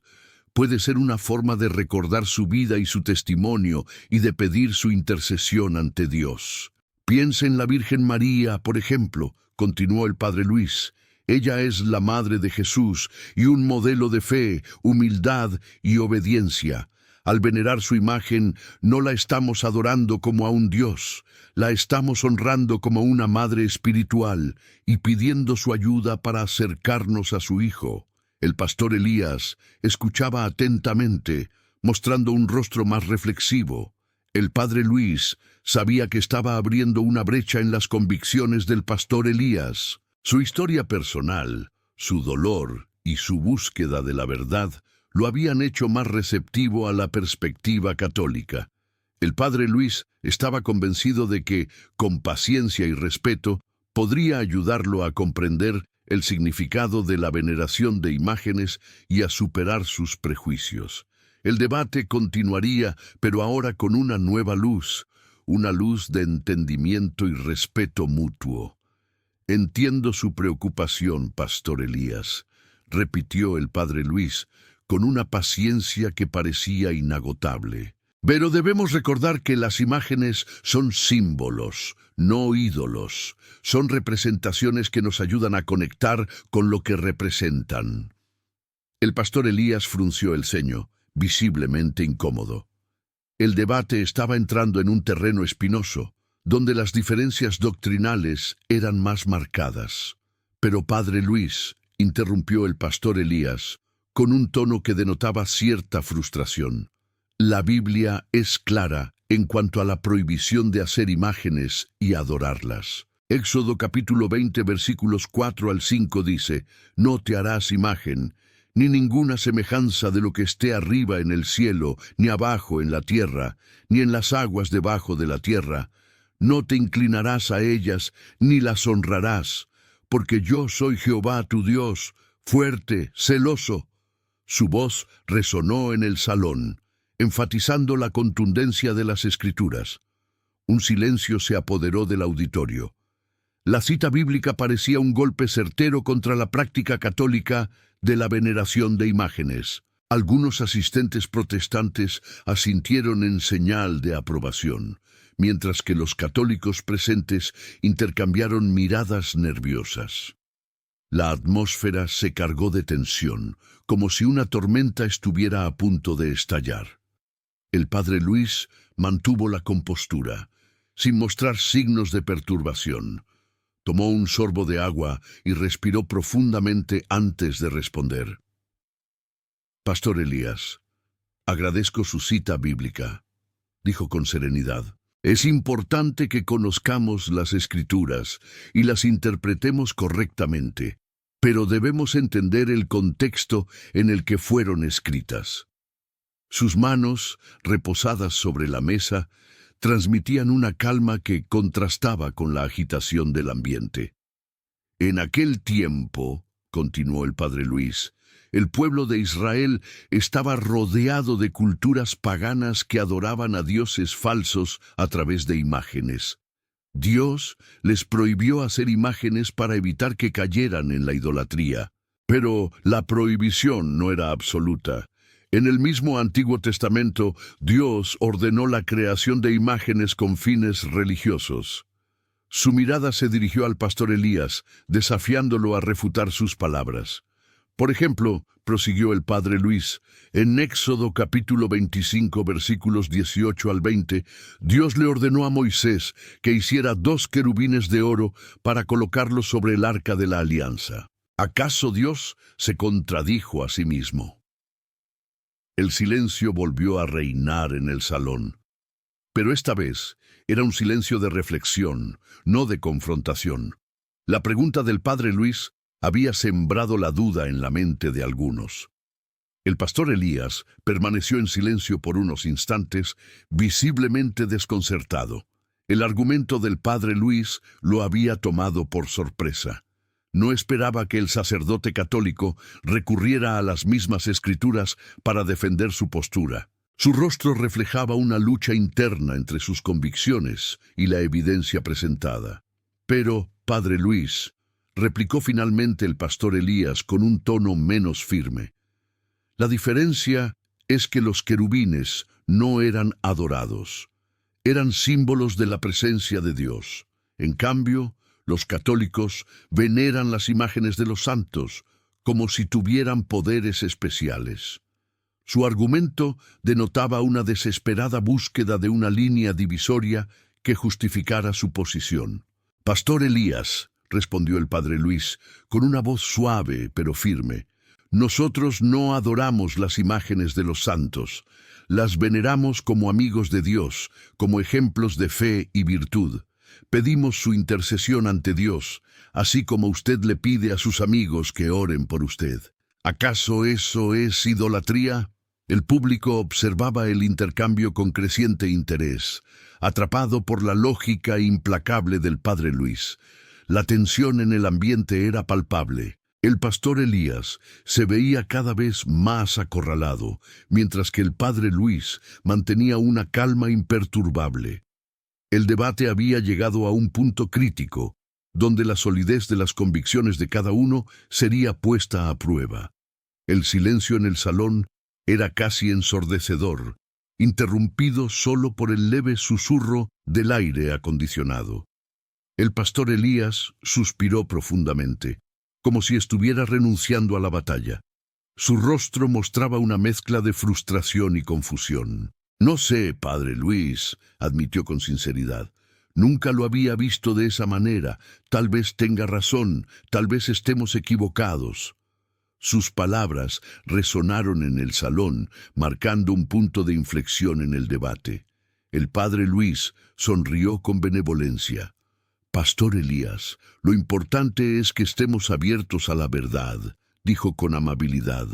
A: Puede ser una forma de recordar su vida y su testimonio y de pedir su intercesión ante Dios. Piensa en la Virgen María, por ejemplo», continuó el padre Luis. «Ella es la madre de Jesús y un modelo de fe, humildad y obediencia. Al venerar su imagen, no la estamos adorando como a un Dios, la estamos honrando como una madre espiritual y pidiendo su ayuda para acercarnos a su Hijo». El pastor Elías escuchaba atentamente, mostrando un rostro más reflexivo. El padre Luis sabía que estaba abriendo una brecha en las convicciones del pastor Elías. Su historia personal, su dolor y su búsqueda de la verdad lo habían hecho más receptivo a la perspectiva católica. El padre Luis estaba convencido de que, con paciencia y respeto, podría ayudarlo a comprender el significado de la veneración de imágenes y a superar sus prejuicios. El debate continuaría, pero ahora con una nueva luz, una luz de entendimiento y respeto mutuo. «Entiendo su preocupación, pastor Elías», repitió el padre Luis, con una paciencia que parecía inagotable. Pero debemos recordar que las imágenes son símbolos, no ídolos. Son representaciones que nos ayudan a conectar con lo que representan. El pastor Elías frunció el ceño, visiblemente incómodo. El debate estaba entrando en un terreno espinoso, donde las diferencias doctrinales eran más marcadas. Pero Padre Luis, interrumpió el pastor Elías, con un tono que denotaba cierta frustración. La Biblia es clara en cuanto a la prohibición de hacer imágenes y adorarlas. Éxodo capítulo 20 versículos 4 al 5 dice: «No te harás imagen, ni ninguna semejanza de lo que esté arriba en el cielo, ni abajo en la tierra, ni en las aguas debajo de la tierra. No te inclinarás a ellas, ni las honrarás, porque yo soy Jehová tu Dios, fuerte, celoso». Su voz resonó en el salón, enfatizando la contundencia de las Escrituras. Un silencio se apoderó del auditorio. La cita bíblica parecía un golpe certero contra la práctica católica de la veneración de imágenes. Algunos asistentes protestantes asintieron en señal de aprobación, mientras que los católicos presentes intercambiaron miradas nerviosas. La atmósfera se cargó de tensión, como si una tormenta estuviera a punto de estallar. El padre Luis mantuvo la compostura, sin mostrar signos de perturbación. Tomó un sorbo de agua y respiró profundamente antes de responder. «Pastor Elías, agradezco su cita bíblica», dijo con serenidad. «Es importante que conozcamos las Escrituras y las interpretemos correctamente, pero debemos entender el contexto en el que fueron escritas». Sus manos, reposadas sobre la mesa, transmitían una calma que contrastaba con la agitación del ambiente. «En aquel tiempo», continuó el padre Luis, «el pueblo de Israel estaba rodeado de culturas paganas que adoraban a dioses falsos a través de imágenes. Dios les prohibió hacer imágenes para evitar que cayeran en la idolatría. Pero la prohibición no era absoluta. En el mismo Antiguo Testamento, Dios ordenó la creación de imágenes con fines religiosos». Su mirada se dirigió al pastor Elías, desafiándolo a refutar sus palabras. «Por ejemplo», prosiguió el padre Luis, «en Éxodo capítulo 25 versículos 18 al 20, Dios le ordenó a Moisés que hiciera 2 querubines de oro para colocarlos sobre el arca de la alianza. ¿Acaso Dios se contradijo a sí mismo?». El silencio volvió a reinar en el salón. Pero esta vez era un silencio de reflexión, no de confrontación. La pregunta del padre Luis había sembrado la duda en la mente de algunos. El pastor Elías permaneció en silencio por unos instantes, visiblemente desconcertado. El argumento del padre Luis lo había tomado por sorpresa. No esperaba que el sacerdote católico recurriera a las mismas escrituras para defender su postura. Su rostro reflejaba una lucha interna entre sus convicciones y la evidencia presentada. «Pero, padre Luis», replicó finalmente el pastor Elías con un tono menos firme, «la diferencia es que los querubines no eran adorados. Eran símbolos de la presencia de Dios. En cambio, los católicos veneran las imágenes de los santos como si tuvieran poderes especiales». Su argumento denotaba una desesperada búsqueda de una línea divisoria que justificara su posición. «Pastor Elías», respondió el padre Luis, con una voz suave pero firme, «nosotros no adoramos las imágenes de los santos. Las veneramos como amigos de Dios, como ejemplos de fe y virtud. Pedimos su intercesión ante Dios, así como usted le pide a sus amigos que oren por usted. ¿Acaso eso es idolatría?». El público observaba el intercambio con creciente interés, atrapado por la lógica implacable del padre Luis. La tensión en el ambiente era palpable. El pastor Elías se veía cada vez más acorralado, mientras que el padre Luis mantenía una calma imperturbable. El debate había llegado a un punto crítico, donde la solidez de las convicciones de cada uno sería puesta a prueba. El silencio en el salón era casi ensordecedor, interrumpido solo por el leve susurro del aire acondicionado. El pastor Elías suspiró profundamente, como si estuviera renunciando a la batalla. Su rostro mostraba una mezcla de frustración y confusión. «No sé, padre Luis», admitió con sinceridad. «Nunca lo había visto de esa manera. Tal vez tenga razón, tal vez estemos equivocados». Sus palabras resonaron en el salón, marcando un punto de inflexión en el debate. El padre Luis sonrió con benevolencia. «Pastor Elías, lo importante es que estemos abiertos a la verdad», dijo con amabilidad,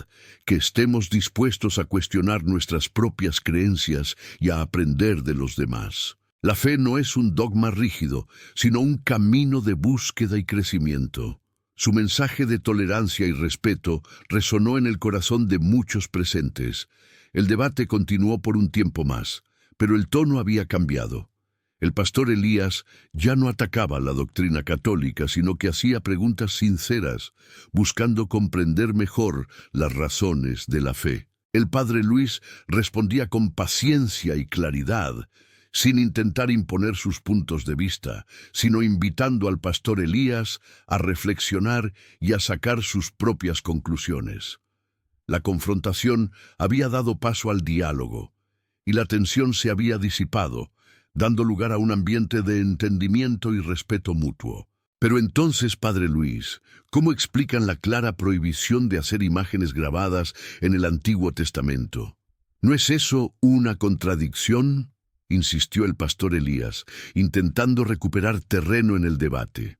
A: «que estemos dispuestos a cuestionar nuestras propias creencias y a aprender de los demás. La fe no es un dogma rígido, sino un camino de búsqueda y crecimiento». Su mensaje de tolerancia y respeto resonó en el corazón de muchos presentes. El debate continuó por un tiempo más, pero el tono había cambiado. El pastor Elías ya no atacaba la doctrina católica, sino que hacía preguntas sinceras, buscando comprender mejor las razones de la fe. El padre Luis respondía con paciencia y claridad, sin intentar imponer sus puntos de vista, sino invitando al pastor Elías a reflexionar y a sacar sus propias conclusiones. La confrontación había dado paso al diálogo, y la tensión se había disipado, dando lugar a un ambiente de entendimiento y respeto mutuo. Pero entonces, padre Luis, ¿cómo explican la clara prohibición de hacer imágenes grabadas en el Antiguo Testamento? ¿No es eso una contradicción?, insistió el pastor Elías, intentando recuperar terreno en el debate.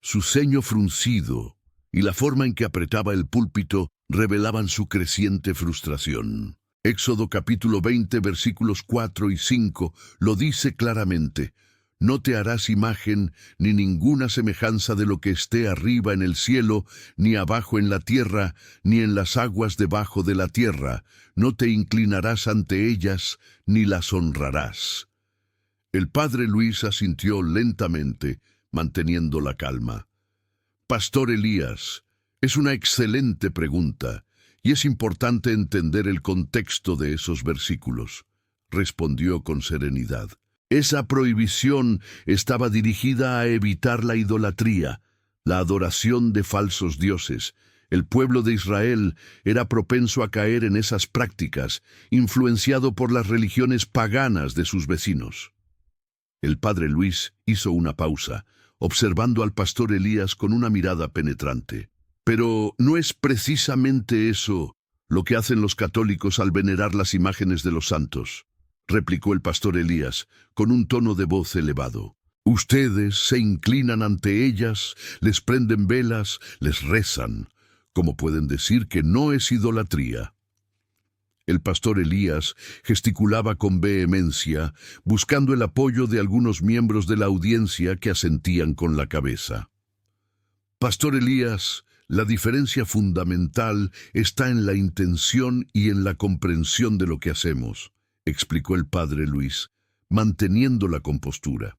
A: Su ceño fruncido y la forma en que apretaba el púlpito revelaban su creciente frustración. Éxodo capítulo 20, versículos 4 y 5 lo dice claramente: «No te harás imagen ni ninguna semejanza de lo que esté arriba en el cielo, ni abajo en la tierra, ni en las aguas debajo de la tierra. No te inclinarás ante ellas, ni las honrarás». El padre Luis asintió lentamente, manteniendo la calma. «Pastor Elías, es una excelente pregunta, y es importante entender el contexto de esos versículos», respondió con serenidad. Esa prohibición estaba dirigida a evitar la idolatría, la adoración de falsos dioses. El pueblo de Israel era propenso a caer en esas prácticas, influenciado por las religiones paganas de sus vecinos. El padre Luis hizo una pausa, observando al pastor Elías con una mirada penetrante. «Pero ¿no es precisamente eso lo que hacen los católicos al venerar las imágenes de los santos?», replicó el pastor Elías, con un tono de voz elevado. «Ustedes se inclinan ante ellas, les prenden velas, les rezan. ¿Cómo pueden decir que no es idolatría?». El pastor Elías gesticulaba con vehemencia, buscando el apoyo de algunos miembros de la audiencia que asentían con la cabeza. «Pastor Elías, la diferencia fundamental está en la intención y en la comprensión de lo que hacemos», explicó el padre Luis, manteniendo la compostura.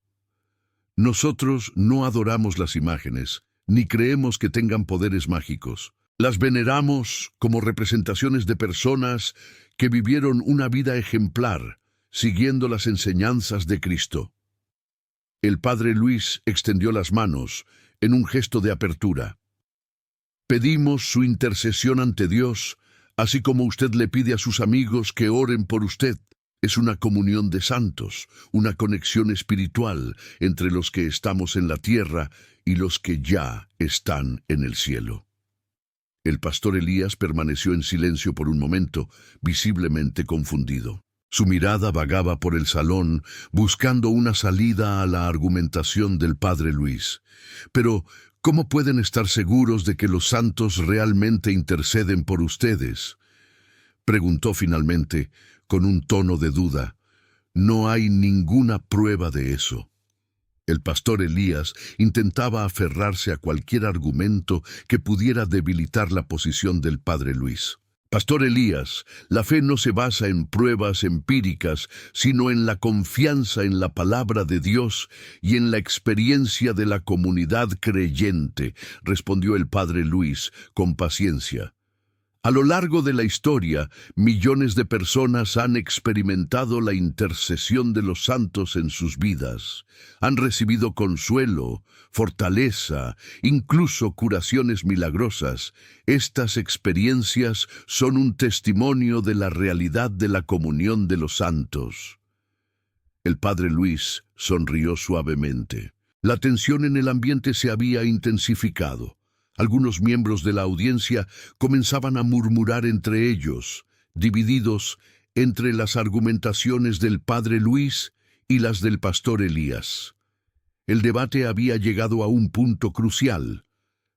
A: «Nosotros no adoramos las imágenes, ni creemos que tengan poderes mágicos. Las veneramos como representaciones de personas que vivieron una vida ejemplar, siguiendo las enseñanzas de Cristo». El padre Luis extendió las manos en un gesto de apertura. «Pedimos su intercesión ante Dios, así como usted le pide a sus amigos que oren por usted. Es una comunión de santos, una conexión espiritual entre los que estamos en la tierra y los que ya están en el cielo». El pastor Elías permaneció en silencio por un momento, visiblemente confundido. Su mirada vagaba por el salón, buscando una salida a la argumentación del padre Luis. «Pero, ¿cómo pueden estar seguros de que los santos realmente interceden por ustedes?», preguntó finalmente, con un tono de duda. «No hay ninguna prueba de eso». El pastor Elías intentaba aferrarse a cualquier argumento que pudiera debilitar la posición del padre Luis. «Pastor Elías, la fe no se basa en pruebas empíricas, sino en la confianza en la palabra de Dios y en la experiencia de la comunidad creyente», respondió el padre Luis con paciencia. A lo largo de la historia, millones de personas han experimentado la intercesión de los santos en sus vidas. Han recibido consuelo, fortaleza, incluso curaciones milagrosas. Estas experiencias son un testimonio de la realidad de la comunión de los santos. El padre Luis sonrió suavemente. La tensión en el ambiente se había intensificado. Algunos miembros de la audiencia comenzaban a murmurar entre ellos, divididos entre las argumentaciones del padre Luis y las del pastor Elías. El debate había llegado a un punto crucial,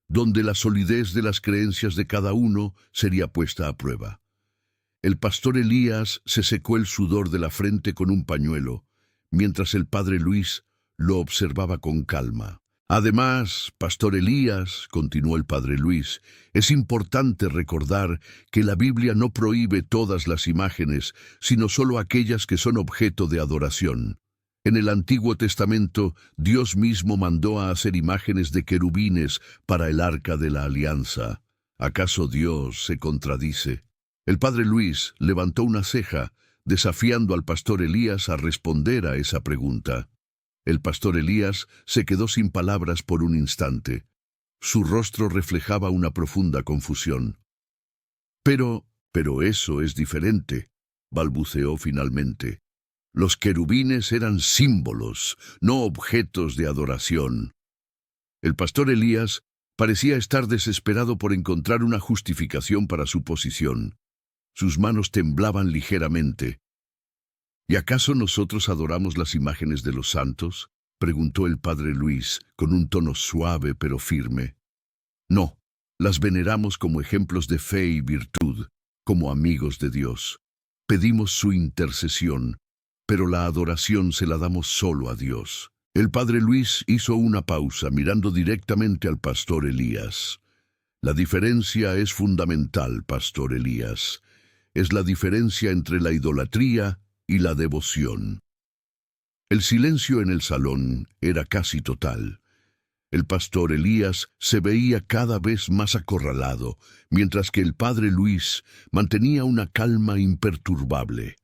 A: donde la solidez de las creencias de cada uno sería puesta a prueba. El pastor Elías se secó el sudor de la frente con un pañuelo, mientras el padre Luis lo observaba con calma. Además, pastor Elías, continuó el padre Luis, es importante recordar que la Biblia no prohíbe todas las imágenes, sino solo aquellas que son objeto de adoración. En el Antiguo Testamento, Dios mismo mandó a hacer imágenes de querubines para el Arca de la Alianza. ¿Acaso Dios se contradice? El padre Luis levantó una ceja, desafiando al pastor Elías a responder a esa pregunta. El pastor Elías se quedó sin palabras por un instante. Su rostro reflejaba una profunda confusión. Pero eso es diferente, balbuceó finalmente. Los querubines eran símbolos, no objetos de adoración. El pastor Elías parecía estar desesperado por encontrar una justificación para su posición. Sus manos temblaban ligeramente. ¿Y acaso nosotros adoramos las imágenes de los santos?, preguntó el padre Luis, con un tono suave pero firme. No, las veneramos como ejemplos de fe y virtud, como amigos de Dios. Pedimos su intercesión, pero la adoración se la damos solo a Dios. El padre Luis hizo una pausa, mirando directamente al pastor Elías. La diferencia es fundamental, pastor Elías. Es la diferencia entre la idolatría y la devoción. El silencio en el salón era casi total. El pastor Elías se veía cada vez más acorralado, mientras que el padre Luis mantenía una calma imperturbable.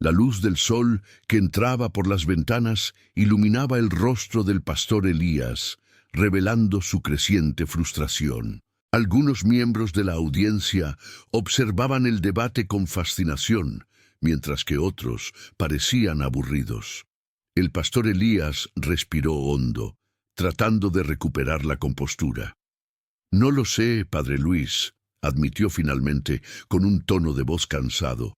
A: La luz del sol que entraba por las ventanas iluminaba el rostro del pastor Elías, revelando su creciente frustración. Algunos miembros de la audiencia observaban el debate con fascinación, mientras que otros parecían aburridos. El pastor Elías respiró hondo, tratando de recuperar la compostura. No lo sé, padre Luis, admitió finalmente, con un tono de voz cansado.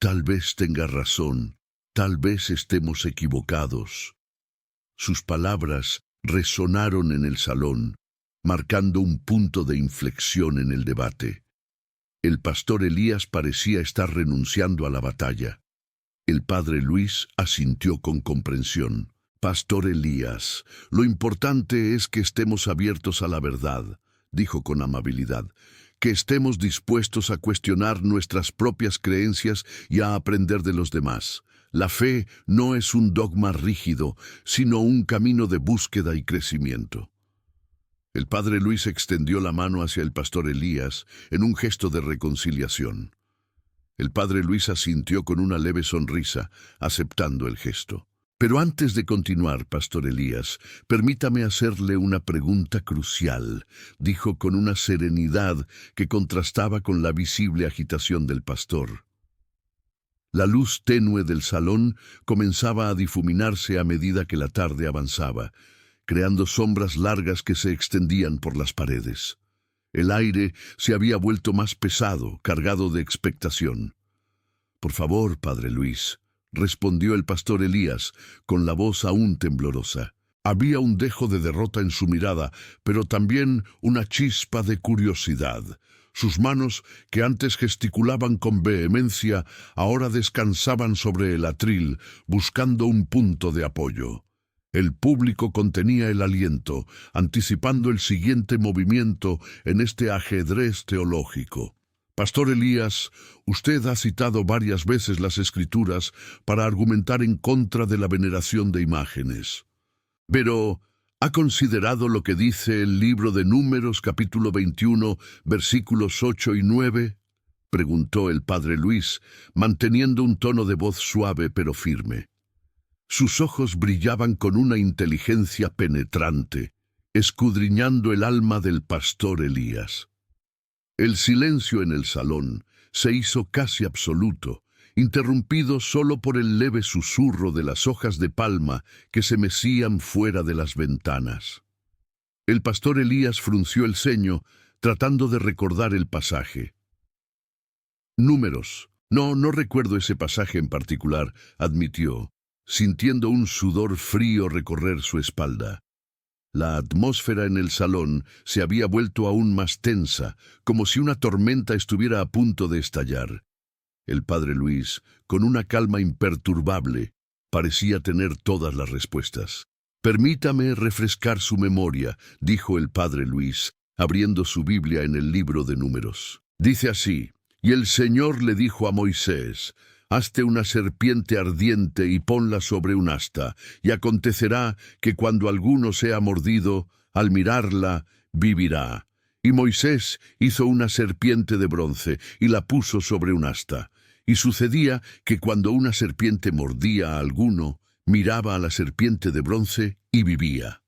A: Tal vez tenga razón, tal vez estemos equivocados. Sus palabras resonaron en el salón, marcando un punto de inflexión en el debate. El pastor Elías parecía estar renunciando a la batalla. El padre Luis asintió con comprensión. Pastor Elías, lo importante es que estemos abiertos a la verdad, dijo con amabilidad, que estemos dispuestos a cuestionar nuestras propias creencias y a aprender de los demás. La fe no es un dogma rígido, sino un camino de búsqueda y crecimiento. El padre Luis extendió la mano hacia el pastor Elías en un gesto de reconciliación. El padre Luis asintió con una leve sonrisa, aceptando el gesto. Pero antes de continuar, pastor Elías, permítame hacerle una pregunta crucial, dijo con una serenidad que contrastaba con la visible agitación del pastor. La luz tenue del salón comenzaba a difuminarse a medida que la tarde avanzaba, creando sombras largas que se extendían por las paredes. El aire se había vuelto más pesado, cargado de expectación. Por favor, padre Luis, respondió el pastor Elías, con la voz aún temblorosa. Había un dejo de derrota en su mirada, pero también una chispa de curiosidad. Sus manos, que antes gesticulaban con vehemencia, ahora descansaban sobre el atril, buscando un punto de apoyo. El público contenía el aliento, anticipando el siguiente movimiento en este ajedrez teológico. Pastor Elías, usted ha citado varias veces las Escrituras para argumentar en contra de la veneración de imágenes. Pero, ¿Ha considerado lo que dice el libro de Números, capítulo 21, versículos 8 y 9? Preguntó el padre Luis, manteniendo un tono de voz suave pero firme. Sus ojos brillaban con una inteligencia penetrante, escudriñando el alma del pastor Elías. El silencio en el salón se hizo casi absoluto, interrumpido solo por el leve susurro de las hojas de palma que se mecían fuera de las ventanas. El pastor Elías frunció el ceño, tratando de recordar el pasaje. Números. No recuerdo ese pasaje en particular, admitió, sintiendo un sudor frío recorrer su espalda. La atmósfera en el salón se había vuelto aún más tensa, como si una tormenta estuviera a punto de estallar. El padre Luis, con una calma imperturbable, parecía tener todas las respuestas. «Permítame refrescar su memoria», dijo el padre Luis, abriendo su Biblia en el libro de Números. Dice así: «Y el Señor le dijo a Moisés: hazte una serpiente ardiente y ponla sobre un asta, y acontecerá que cuando alguno sea mordido, al mirarla, vivirá. Y Moisés hizo una serpiente de bronce y la puso sobre un asta. Y sucedía que cuando una serpiente mordía a alguno, miraba a la serpiente de bronce y vivía».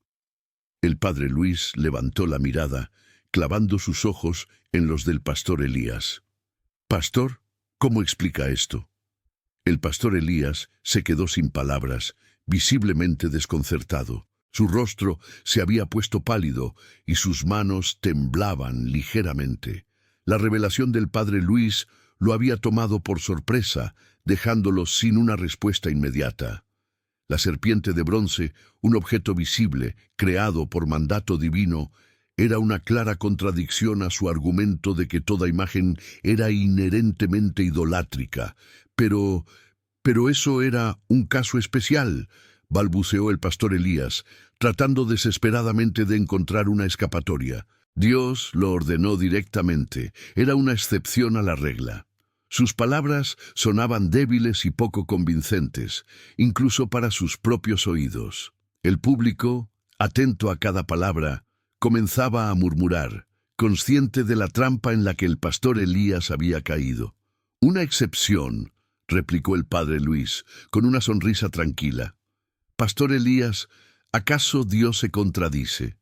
A: El padre Luis levantó la mirada, clavando sus ojos en los del pastor Elías. «Pastor, ¿cómo explica esto?». El pastor Elías se quedó sin palabras, visiblemente desconcertado. Su rostro se había puesto pálido y sus manos temblaban ligeramente. La revelación del padre Luis lo había tomado por sorpresa, dejándolo sin una respuesta inmediata. La serpiente de bronce, un objeto visible, creado por mandato divino, era una clara contradicción a su argumento de que toda imagen era inherentemente idolátrica. Pero eso era un caso especial, balbuceó el pastor Elías, tratando desesperadamente de encontrar una escapatoria. Dios lo ordenó directamente, era una excepción a la regla. Sus palabras sonaban débiles y poco convincentes, incluso para sus propios oídos. El público, atento a cada palabra, comenzaba a murmurar, consciente de la trampa en la que el pastor Elías había caído. «Una excepción», replicó el padre Luis, con una sonrisa tranquila. «Pastor Elías, ¿acaso Dios se contradice?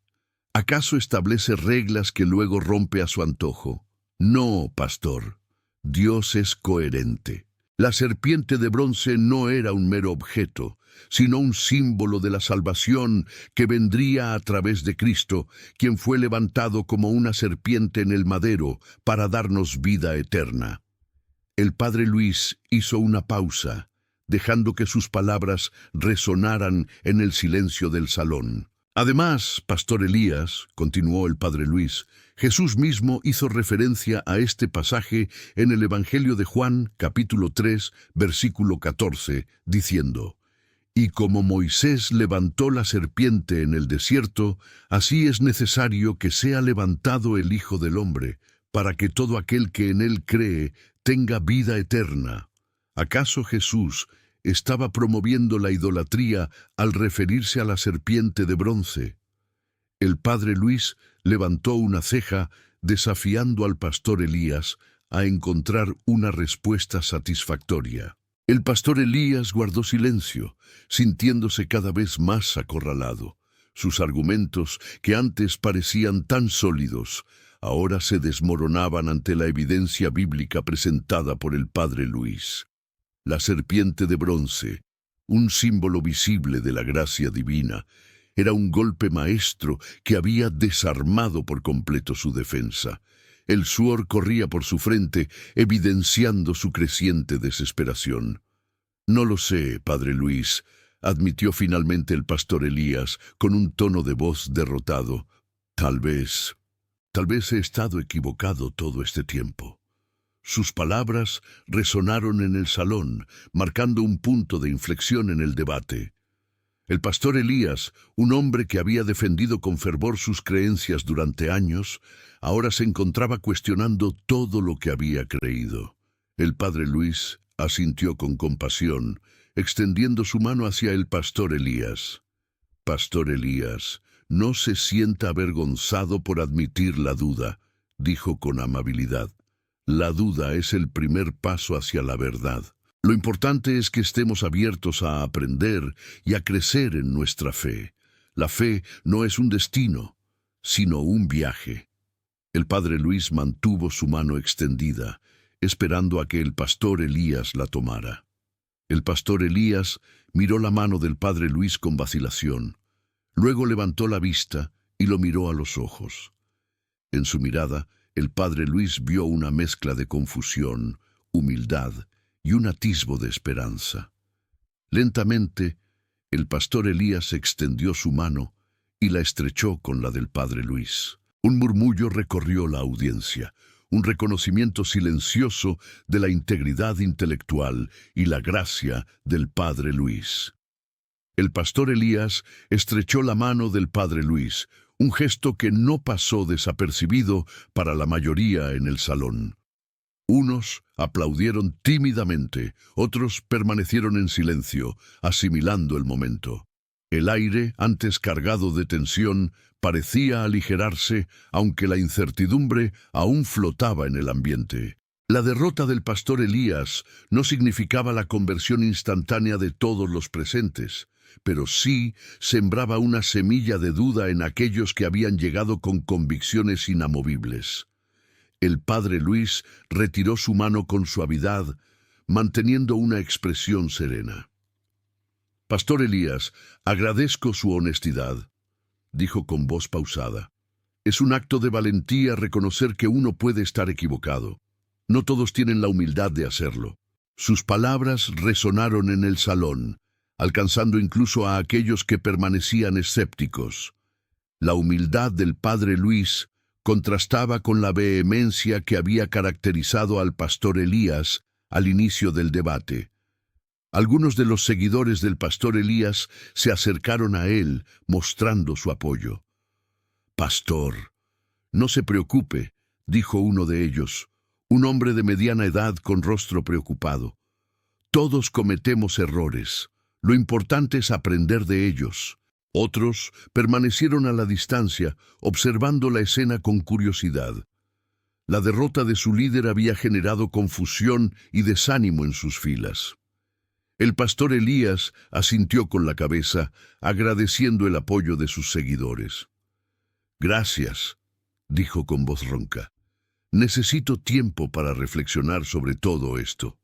A: ¿Acaso establece reglas que luego rompe a su antojo? No, pastor. Dios es coherente. La serpiente de bronce no era un mero objeto, sino un símbolo de la salvación que vendría a través de Cristo, quien fue levantado como una serpiente en el madero para darnos vida eterna». El padre Luis hizo una pausa, dejando que sus palabras resonaran en el silencio del salón. «Además, pastor Elías», continuó el padre Luis, «Jesús mismo hizo referencia a este pasaje en el Evangelio de Juan, capítulo 3, versículo 14, diciendo: «Y como Moisés levantó la serpiente en el desierto, así es necesario que sea levantado el Hijo del Hombre, para que todo aquel que en él cree tenga vida eterna». ¿Acaso Jesús estaba promoviendo la idolatría al referirse a la serpiente de bronce? El padre Luis levantó una ceja, desafiando al pastor Elías a encontrar una respuesta satisfactoria. El pastor Elías guardó silencio, sintiéndose cada vez más acorralado. Sus argumentos, que antes parecían tan sólidos, ahora se desmoronaban ante la evidencia bíblica presentada por el padre Luis. La serpiente de bronce, un símbolo visible de la gracia divina, era un golpe maestro que había desarmado por completo su defensa. El sudor corría por su frente, evidenciando su creciente desesperación. «No lo sé, padre Luis», admitió finalmente el pastor Elías con un tono de voz derrotado. Tal vez he estado equivocado todo este tiempo». Sus palabras resonaron en el salón, marcando un punto de inflexión en el debate. El pastor Elías, un hombre que había defendido con fervor sus creencias durante años, ahora se encontraba cuestionando todo lo que había creído. El padre Luis asintió con compasión, extendiendo su mano hacia el pastor Elías. «Pastor Elías, no se sienta avergonzado por admitir la duda, dijo con amabilidad. La duda es el primer paso hacia la verdad. Lo importante es que estemos abiertos a aprender y a crecer en nuestra fe. La fe no es un destino, sino un viaje. El padre Luis mantuvo su mano extendida, esperando a que el pastor Elías la tomara. El pastor Elías miró la mano del padre Luis con vacilación. Luego levantó la vista y lo miró a los ojos. En su mirada, el padre Luis vio una mezcla de confusión, humildad y un atisbo de esperanza. Lentamente, el pastor Elías extendió su mano y la estrechó con la del padre Luis. Un murmullo recorrió la audiencia, un reconocimiento silencioso de la integridad intelectual y la gracia del padre Luis. El pastor Elías estrechó la mano del padre Luis, un gesto que no pasó desapercibido para la mayoría en el salón. Unos aplaudieron tímidamente, otros permanecieron en silencio, asimilando el momento. El aire, antes cargado de tensión, parecía aligerarse, aunque la incertidumbre aún flotaba en el ambiente. La derrota del pastor Elías no significaba la conversión instantánea de todos los presentes, pero sí sembraba una semilla de duda en aquellos que habían llegado con convicciones inamovibles. El padre Luis retiró su mano con suavidad, manteniendo una expresión serena. «Pastor Elías, agradezco su honestidad», dijo con voz pausada. «Es un acto de valentía reconocer que uno puede estar equivocado. No todos tienen la humildad de hacerlo». Sus palabras resonaron en el salón, alcanzando incluso a aquellos que permanecían escépticos. La humildad del padre Luis contrastaba con la vehemencia que había caracterizado al pastor Elías al inicio del debate. Algunos de los seguidores del pastor Elías se acercaron a él, mostrando su apoyo. «Pastor, no se preocupe», dijo uno de ellos, un hombre de mediana edad con rostro preocupado. «Todos cometemos errores. Lo importante es aprender de ellos». Otros permanecieron a la distancia, observando la escena con curiosidad. La derrota de su líder había generado confusión y desánimo en sus filas. El pastor Elías asintió con la cabeza, agradeciendo el apoyo de sus seguidores. «Gracias», dijo con voz ronca. «Necesito tiempo para reflexionar sobre todo esto».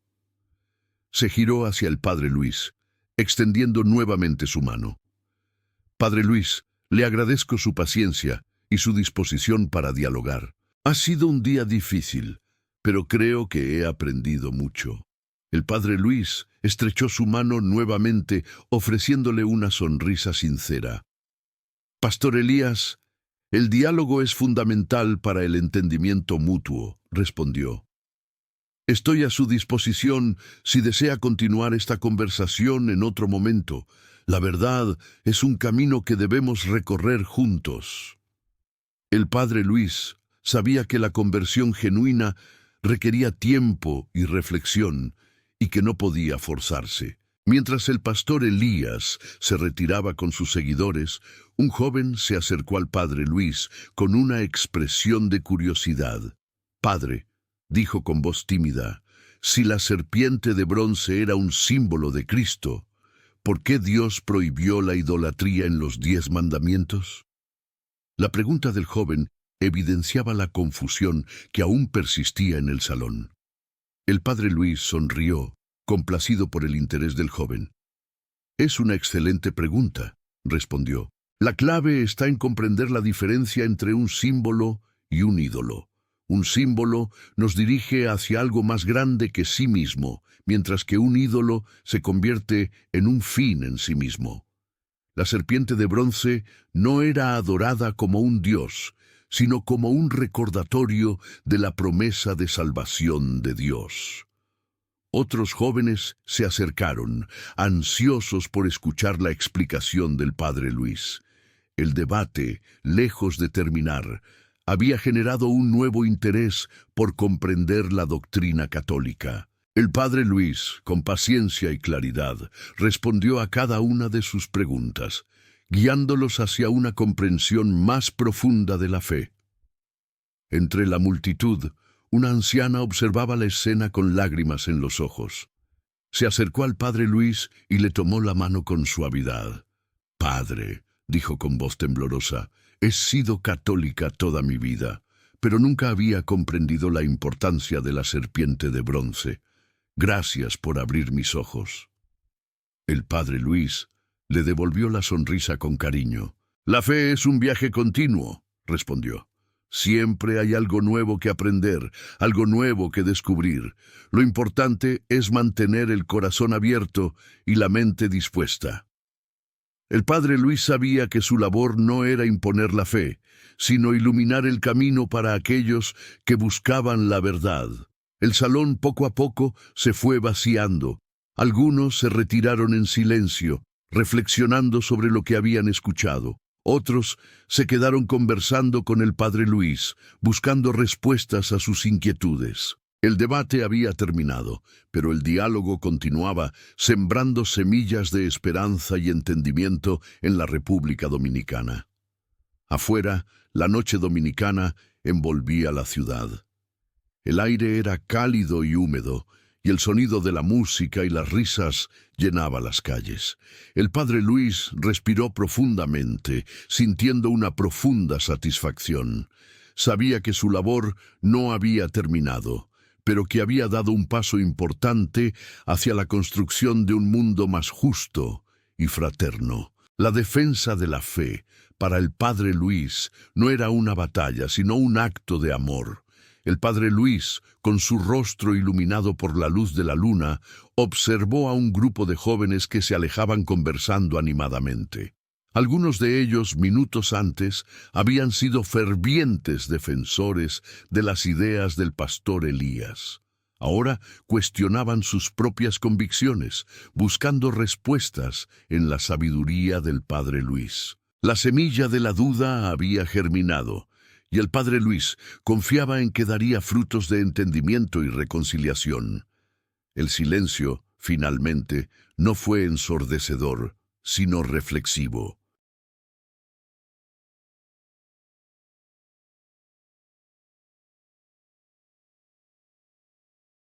A: Se giró hacia el padre Luis, extendiendo nuevamente su mano. «Padre Luis, le agradezco su paciencia y su disposición para dialogar. Ha sido un día difícil, pero creo que he aprendido mucho». El padre Luis estrechó su mano nuevamente, ofreciéndole una sonrisa sincera. «Pastor Elías, el diálogo es fundamental para el entendimiento mutuo», respondió. «Estoy a su disposición si desea continuar esta conversación en otro momento. La verdad es un camino que debemos recorrer juntos». El padre Luis sabía que la conversión genuina requería tiempo y reflexión, y que no podía forzarse. Mientras el pastor Elías se retiraba con sus seguidores, un joven se acercó al padre Luis con una expresión de curiosidad. «Padre», dijo con voz tímida, «si la serpiente de bronce era un símbolo de Cristo, ¿por qué Dios prohibió la idolatría en los 10 mandamientos?» La pregunta del joven evidenciaba la confusión que aún persistía en el salón. El padre Luis sonrió, complacido por el interés del joven. «Es una excelente pregunta», respondió. «La clave está en comprender la diferencia entre un símbolo y un ídolo. Un símbolo nos dirige hacia algo más grande que sí mismo, mientras que un ídolo se convierte en un fin en sí mismo. La serpiente de bronce no era adorada como un dios, sino como un recordatorio de la promesa de salvación de Dios». Otros jóvenes se acercaron, ansiosos por escuchar la explicación del padre Luis. El debate, lejos de terminar, había generado un nuevo interés por comprender la doctrina católica. El padre Luis, con paciencia y claridad, respondió a cada una de sus preguntas. guiándolos hacia una comprensión más profunda de la fe. Entre la multitud, una anciana observaba la escena con lágrimas en los ojos. Se acercó al padre Luis y le tomó la mano con suavidad. «Padre», dijo con voz temblorosa, «he sido católica toda mi vida, pero nunca había comprendido la importancia de la serpiente de bronce. Gracias por abrir mis ojos». El padre Luis le devolvió la sonrisa con cariño. «La fe es un viaje continuo», respondió. «Siempre hay algo nuevo que aprender, algo nuevo que descubrir. Lo importante es mantener el corazón abierto y la mente dispuesta». El padre Luis sabía que su labor no era imponer la fe, sino iluminar el camino para aquellos que buscaban la verdad. El salón poco a poco se fue vaciando. Algunos se retiraron en silencio, reflexionando sobre lo que habían escuchado. Otros se quedaron conversando con el padre Luis, buscando respuestas a sus inquietudes. El debate había terminado, pero el diálogo continuaba, sembrando semillas de esperanza y entendimiento en la República Dominicana. Afuera, la noche dominicana envolvía la ciudad. El aire era cálido y húmedo, y el sonido de la música y las risas llenaba las calles. El padre Luis respiró profundamente, sintiendo una profunda satisfacción. Sabía que su labor no había terminado, pero que había dado un paso importante hacia la construcción de un mundo más justo y fraterno. La defensa de la fe, para el padre Luis, no era una batalla, sino un acto de amor. El padre Luis, con su rostro iluminado por la luz de la luna, observó a un grupo de jóvenes que se alejaban conversando animadamente. Algunos de ellos, minutos antes, habían sido fervientes defensores de las ideas del pastor Elías. Ahora cuestionaban sus propias convicciones, buscando respuestas en la sabiduría del padre Luis. La semilla de la duda había germinado, y el padre Luis confiaba en que daría frutos de entendimiento y reconciliación. El silencio, finalmente, no fue ensordecedor, sino reflexivo.